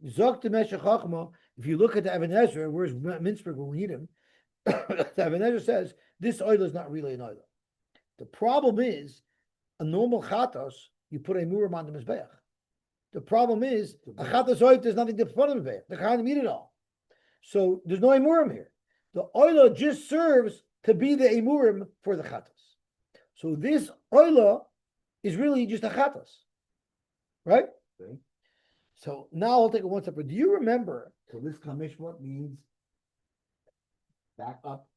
Zok to Meshech Chochmah. If you look at the Even Ezra, where's Mintzberg when we need him? The Even Ezra says this oil is not really an oil. The problem is a normal chatos. You put a muram on the mizbeach. The problem is, achatas oif, there's nothing to put in there. The Kohanim eat it all. So there's no emurim here. The oila just serves to be the emurim for the chatas. So this oila is really just a chatas. Right? Okay. So now I'll take it one step further. Do you remember? So this Kamishpat means back up.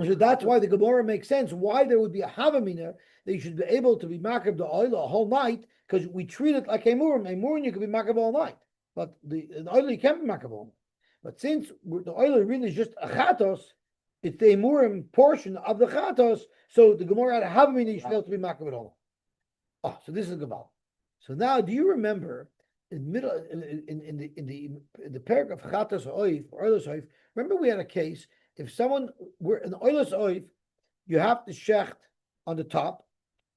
So that's why the Gemara makes sense. Why there would be a havamina that you should be able to be makrib the oil a whole night, because we treat it like a murim. A murim you can be makrib all night, but the oil you can't be makrib all night. But since the oil really is just a chatos, it's the murim portion of the chatos. So the Gemara had a havamina you should be able to be makrib all night. Oh, so this is Gaval. So now, do you remember in middle in the paragraph of chatos oif or oilus oif? Remember we had a case. If someone were an oilus oif, you have to shecht on the top,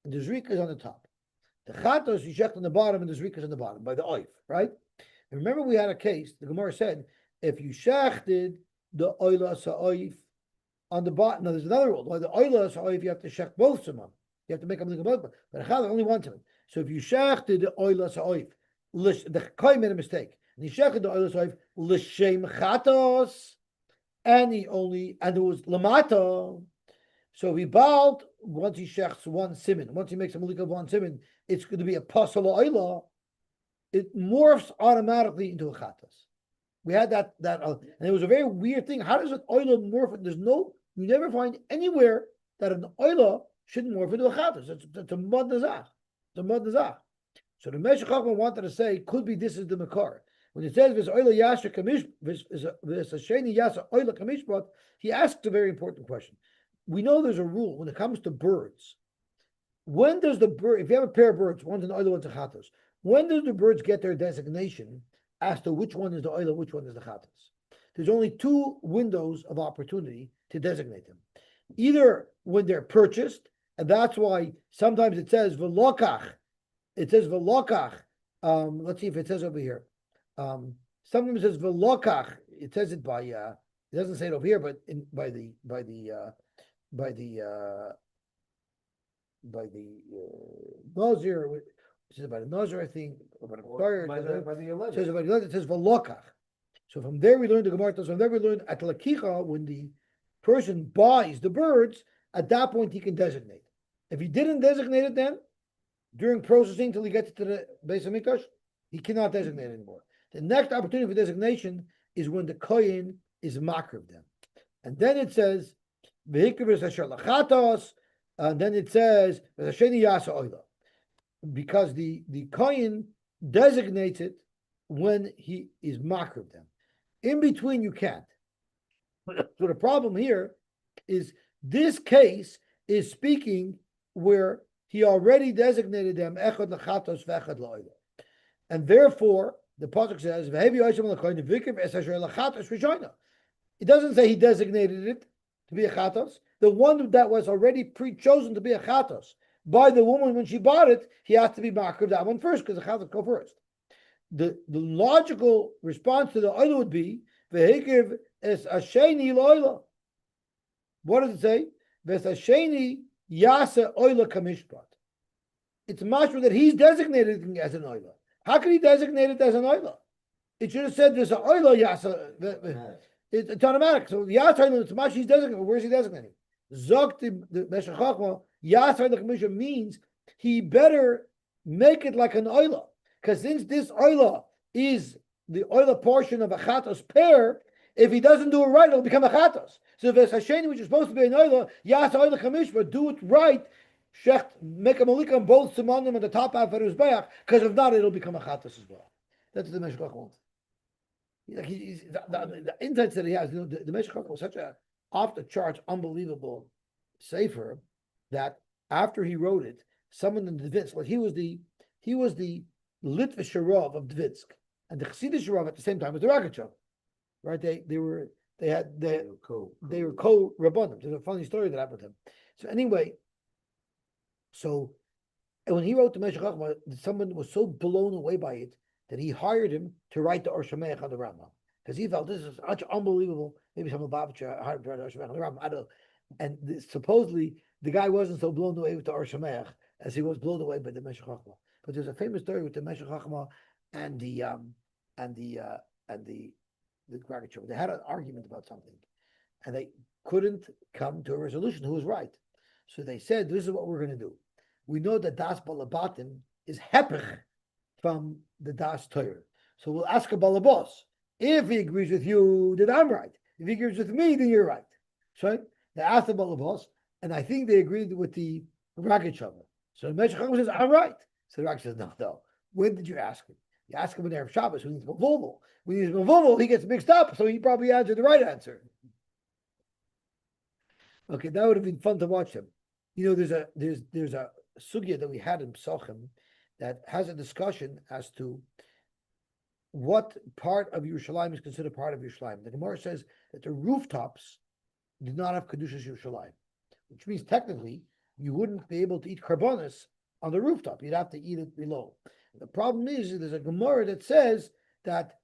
and the zrika is on the top. The chatos you shecht on the bottom, and the zrika is on the bottom by the oif, right? And remember, we had a case. The Gemara said if you shechted the oilus oif on the bottom. Now there's another rule. Why the oilus oif you have to shecht both simon. You have to make them both, but the chatos only one simon. So if you shechted the oilus oif The Kohen made a mistake. Nishechad the oil soif l'shem chatos, and it was lamata. So he bowed once he shechs one simon. Once he makes a malik of one simon, it's going to be a pasal oila. It morphs automatically into a chatos. We had that, and it was a very weird thing. How does an oila morph? You never find anywhere that an oila shouldn't morph into a chatos. It's a mud nazach. It's a mud nazach. So the Meshech Chochmah wanted to say, could be this is the makar. When it says this oila yasha kamish, this sheni yasa oila kamishpat, he asked a very important question. We know there's a rule when it comes to birds. When does the bird, if you have a pair of birds, one's an oila, one's a chatos, when does the birds get their designation as to which one is the oila, which one is the chatos? There's only two windows of opportunity to designate them. Either when they're purchased, and that's why sometimes it says v'lokach. It says v'lokach. Let's see if it says over here. Sometimes it says v'lokach. It says it by. It doesn't say it over here, but by the Nazir. It says by the Nazir, I think. By the it says about the it says v'lokach. So from there we learned the Gemara. From there we learned at lakicha, when the person buys the birds, at that point he can designate. If he didn't designate it then, during processing till he gets to the Beis Hamikdash, he cannot designate anymore. The next opportunity for designation is when the kohen is makriv them. And then it says, and then it says, because the kohen designates it when he is makriv them. In between, you can't. So the problem here is this case is speaking where he already designated them echad lechatos ve'echad la'oila, and therefore the pasuk says it doesn't say he designated it to be a chatos. The one that was already pre-chosen to be a chatos by the woman when she bought it, he has to be makriv that one first because the chatos go first. The logical response to the oila would be ve'hekiv es asheni la'oila. What does it say? Ves asheni yasa oila kamishpat. It's mashma that he's designated it as an oila. How can he designate it as an oila? It should have said there's an oila yasa. It's automatic. So yasa oila, it's mashma he's designated. Where's he designating? Zok the Meshech Chochmah yasa oila kamishpat means he better make it like an oila. Because since this oila is the oila portion of a chatos pair, if he doesn't do it right, it'll become a chatos. So if it's Hasheni, which is supposed to be an oila, yas oila kamishma, do it right, shecht, make a malika on both simanim and the top half of his bayach, because if not, it'll become a chatos as well. That's what the Meshech wants. Like the insights that he has, the Meshech was such a off the charts, unbelievable sefer that after he wrote it, someone in Dvitsk, like he was the Litvish Rav of Dvitsk, and the Chassidish Rav at the same time was the Ragachev. Right? They were co-rabbanim. There's a funny story that happened to him. So anyway, and when he wrote the Meshech Chochmah, someone was so blown away by it that he hired him to write the Or Shameach on the Rambam, because he felt this is such unbelievable. Maybe some of Babich hired to write the Or Shameach on the Rambam. I don't know. And supposedly the guy wasn't so blown away with the Or Shameach as he was blown away by the Meshech Chochmah. But there's a famous story with the Meshech Chochmah and the Ragachev. They had an argument about something, and they couldn't come to a resolution who was right. So they said, "This is what we're going to do. We know that Das Balabatim is hepech from the Das Torah. So we'll ask a Balabos. If he agrees with you, then I'm right. If he agrees with me, then you're right." So they asked the Balabos, and I think they agreed with the Ragachev. So the Meshech Chochmah says, "I'm right." So the Ragachev says, "No. When did you ask him? You ask him on Erev Shabbos who needs Mavovol. When he needs Mavovol, he gets mixed up, so he probably answered the right answer." Okay, that would have been fun to watch him. There's a sugya that we had in Psachim that has a discussion as to what part of Yerushalayim is considered part of Yerushalayim. The Gemara says that the rooftops do not have Kedushas Yerushalayim, which means technically you wouldn't be able to eat karbonis on the rooftop. You'd have to eat it below. The problem is there's a Gemara that says that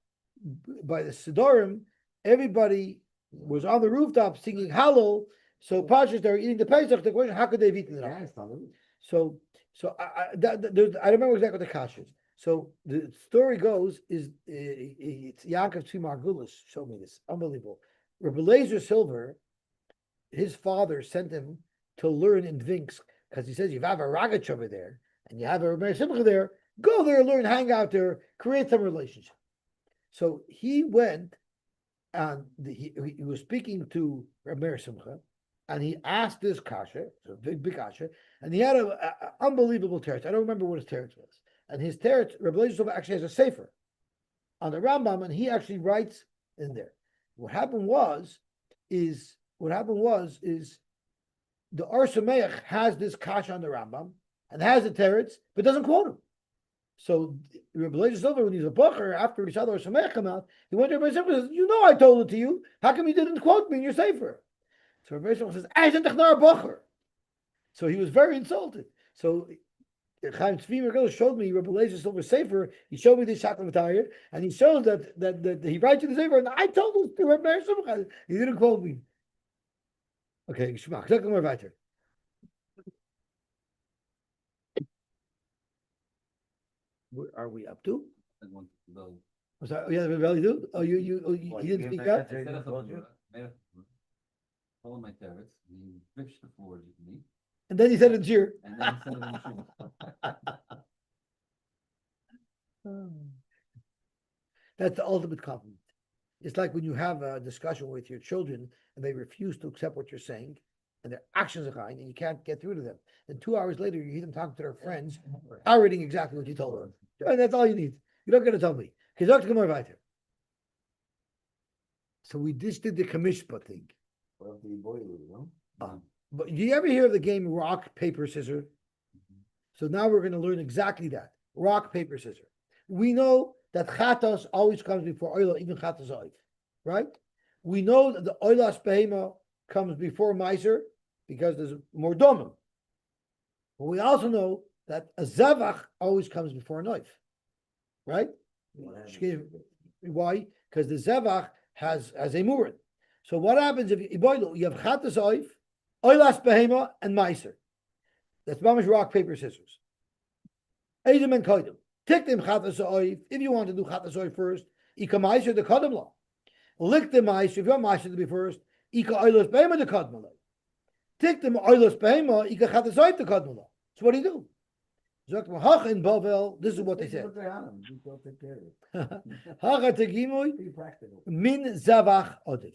by the Sidorim, everybody was on the rooftop singing Hallel. So Pashas, they were eating the Pesach. The question, how could they have eaten it? So I don't remember exactly what the kash is. So the story goes is it's Yaakov Tzvi Margulis showed me this. Unbelievable. Rabbi Eliezer Silver, his father sent him to learn in Vinsk because he says you have a Ragach over there and you have a Rabbi Simcha there. Go there, learn, hang out there, create some relationship. So he went and he was speaking to Rabbi Simcha, and he asked this kasha, so big kasha, and he had a unbelievable teretz. I don't remember what his teretz was. And his teretz, Rabbi Eliezer actually has a sefer on the Rambam, and he actually writes in there. What happened was the Or Sameach has this kasha on the Rambam and has the teretz, but doesn't quote him. So Rabbi Eliezer Silver, when he's a bacher, after he saw the Or Sameach come out, he went to Rabbi Simcha and says, "You know, I told it to you. How come you didn't quote me in your sefer?" So Rabbi Simcha says, "I isn't a bacher." So he was very insulted. So Chaim Tzvi Merkel showed me Rabbi Eliezer Silver's sefer. He showed me the Shaklam Tayir, and he shows that he writes in the sefer, and I told him to Rabbi Simcha. He didn't quote me. Okay, Geschmack. Sag mal weiter. Where are we up to? Was that, yeah, the belly do? He didn't speak up? Follow my terrace, he ripped the floor with me, And then he said it's here. and then he said it in Shul. That's the ultimate compliment. It's like when you have a discussion with your children and they refuse to accept what you're saying, and their actions are kind, and you can't get through to them. Then 2 hours later, you hear them talking to their friends, parroting exactly what you told them. And that's all you need. You don't got to tell me. So we just did the Kamishpa thing. But do you ever hear of the game rock, paper, scissors? So now we're going to learn exactly that. Rock, paper, scissors. We know that chatos always comes before oila, even chatos oif, right? We know that the oilas behema comes before meiser because there's more domim. But we also know that a zevach always comes before a knife, right? Why? Because the zevach has a murin. So what happens if you have chatas oif, oilas behema, and meiser? That's mamish rock, paper, scissors. Eidem and koidem. Take them chatas oif. If you want to do chatas oif first, ika meiser the kodem law. Lick the meiser. If you want meiser to be first, ika oilas behema the kodem law. Take them oilas behema, ika chatas oif the kodem law. So what do you do? In Bavel, this is what they said. Min zavach odif.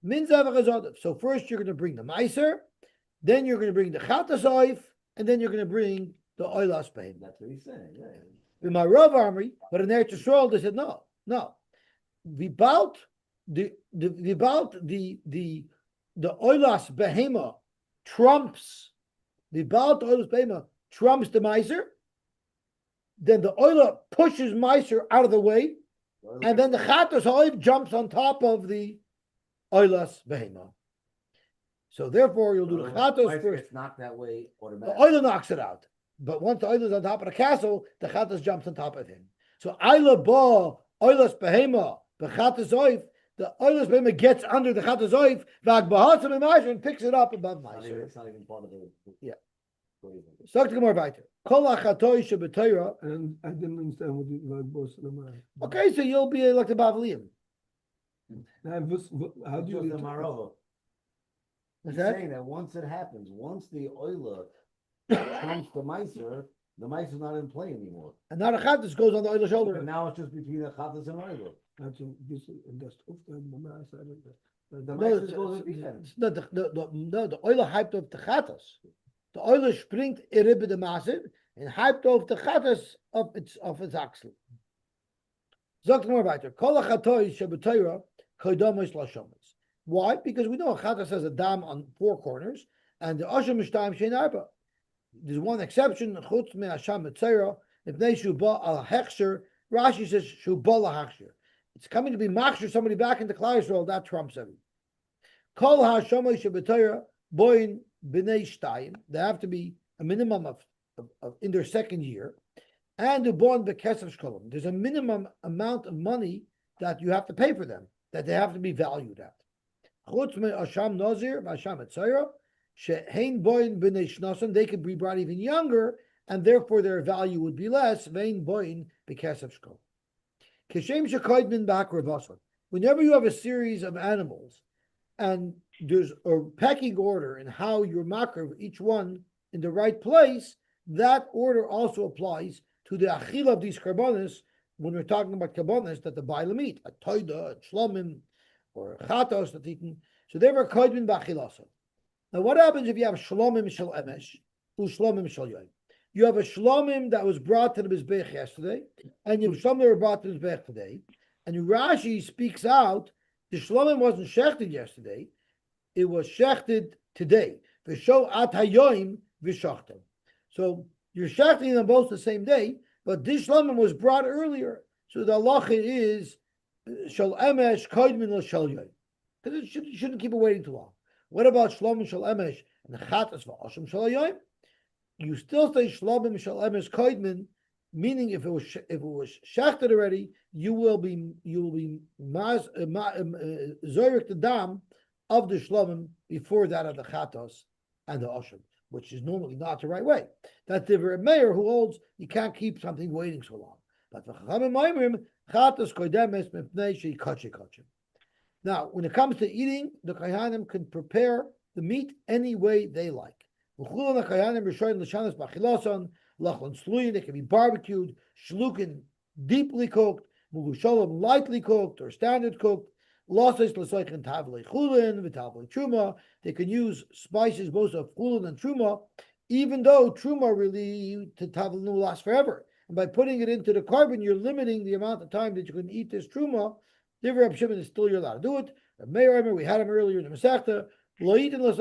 Min zavach is odif. So first you're going to bring the meiser, then you're going to bring the chatas oif, and then you're going to bring the oilas behema. That's what he's saying, yeah. In my Rav army, but in Eretz Yisrael they said no. Vibalt the oilas behema trumps the oilas behema trumps the meiser. Then the oila pushes meiser out of the way, and then the chatas oiv jumps on top of the oilas behema. So therefore, you'll do the chatos first. It's not that way The automatically. oila knocks it out. But once the oila is on top of the castle, the chatas jumps on top of him. So oila ba oilas behema the chatas oiv. The oilas behema gets under the chatas oiv, and picks it up above meiser. It's not even part of the. Yeah. Sag to more weiter. Kol achatoi shebetayra. And I didn't understand what you like boss of the Okay, so you'll be like the Bavliim. How do you the Marova? What's He's that? saying that once it happens, once the oila trumps the meiser's not in play anymore. And now the chatas goes on the oiler's shoulder. But now it's just between the chatas and oila. That's The meiser goes with defense. No, the oiler hyped up the chatas. The oiler springt iribbe the maser and hyped off the chatas of its axle. Sagt more weiter. Kol achatoi shebetayra koidomis lashomis. Why? Because we know a chatas has a dam on 4 corners, and the asham mishtayim shein arba. There's one exception. Chutz me hasham mitzayra. If they shuba al hechsher, Rashi says shuba la hechsher. It's coming to be machsher somebody back in the Klal Yisrael. That trumps everything. Kol hashamay shebetayra boin b'nei shtayim. They have to be a minimum of in their 2nd year, and the born bekesef shkolom. There's a minimum amount of money that you have to pay for them, that they have to be valued at. Chutz me asham nazir v'asham etzayra shehein boin b'nei shnasan. They could be brought even younger, and therefore their value would be less. Vein boin bekesef shkol. Kishem shekoidmin b'akrav. Whenever you have a series of animals, and there's a pecking order in how you're makriv each one in the right place, that order also applies to the achil of these karbonis when we're talking about karbonis that the bailam eat, a toida, a shlomim, or a chatos that eaten. So they were koidmin b'achilasa. Now, what happens if you have shlomim shel emesh, shlomim shel yoyim? You have a shlomim that was brought to the mizbech yesterday, and you have shlomim that were brought to the mizbech today. And Rashi speaks out, the shlomim wasn't shechted yesterday, it was shechted today. V'sho at hayoim v'shachtem. So you're shechting them both the same day, but this shlomim was brought earlier. So the halacha is shel emesh koidmin lo shel yoyim, because you shouldn't keep it waiting too long. What about shlomim shel emesh and chatas v'ashim shel yoyim? You still say shlomim shel emesh koidmin, meaning if it was shechted already, you will be zorik the dam of the shlomim before that of the chatos and the ashim, which is normally not the right way. That's the mayor who holds you can't keep something waiting so long. But the chachamim chatos kodemes mipnei sheikachim. Now, when it comes to eating, the kohanim can prepare the meat any way they like. They can be barbecued, shlukin, deeply cooked, mugushalam, lightly cooked or standard cooked. They can use spices both of chulin and truma, even though truma really to tavlin lasts forever. And by putting it into the carbon, you're limiting the amount of time that you can eat this truma. Divrei Reb Shimon is still you're allowed to do it. Meir, we had him earlier in the Masechta. Because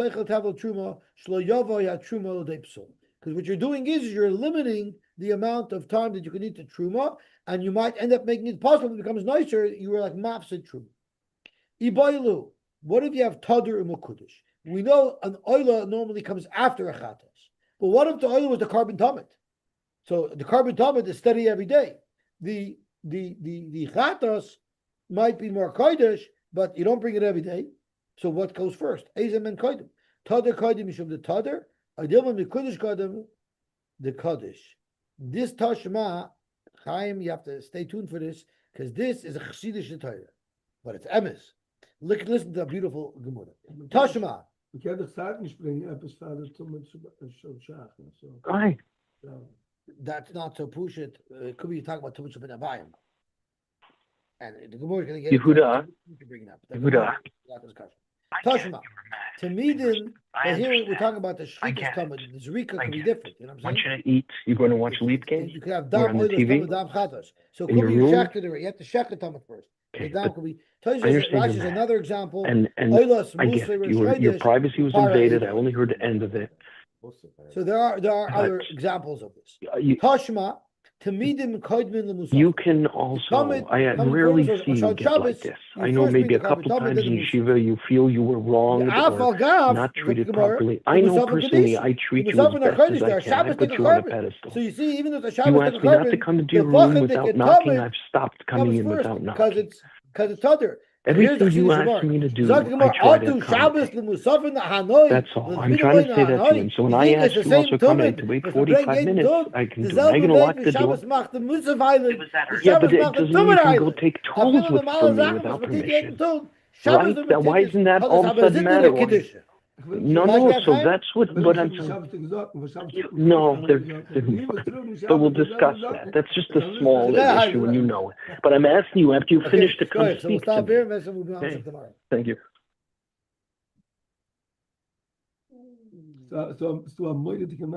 what you're doing is you're limiting the amount of time that you can eat the truma, and you might end up making it possible. If it becomes nicer, you were like mafsid truma. Ibaylu, what if you have tadur and mukudish? We know an oila normally comes after a chatas, but what if the oila was the carbon tamid? So the carbon tamid is steady every day. The chatas might be more kodesh, but you don't bring it every day. So what goes first? Ezem and kodim. Tader kodim mishum the tader. Adilman the kodesh kodim the kodesh. This tashma, Chaim, you have to stay tuned for this because this is a chassidish Torah, but it's emes. Listen to a beautiful gemara. Tashma. We can't decide to bring episode too much shach. Right. That's not so push it. Could be talking about too much of an abayim. And the gemara is going to get Yehuda. Bring it up. Yehuda. Tashma. To me, then, here we're talking about the shlichus tamid. The zrika could be different. You know what I'm saying? Want you to eat. You're going to watch a leap game. You could have Or dam on the oilers, TV? dam chatas. So it In could be your room? shechted already. You have to shecht the tamid first. Okay, The dam but could be. I understand Rashi is your math. another example. And Oilers, I get musli, it. Your privacy was para invaded. I eater. only heard the end of it. So there are But- other examples of this. You, Tashma, tamidim koidmin lemusaf. you can also, Tamid- I Tamid rarely Kodesh see you on get like Shabbos, this. you I know first maybe bring a the couple carbon, times Tamid in doesn't yeshiva you feel you were wronged or not treated properly. I know personally I treat you as best as I can. I put you on a pedestal. So you see, even if the You Shabbos asked me not to come into your room without knocking. I've stopped coming in without knocking. because it's other. Everything you ask me to do, I try to accommodate. That's all. I'm trying to say that to you. And so when I ask you also come in to wait 45 minutes, I can do it. I'm going to lock the door. Yeah, but it doesn't mean you can go take tools with from me without permission. Right? Why isn't that all of a sudden matter? No, so that's what I'm saying. No, but we'll discuss that. That's just a small issue, and you know it. But I'm asking you after you finish to come So we'll speak to stop me. here and we'll be on tomorrow. Thank you. So I'm moided to come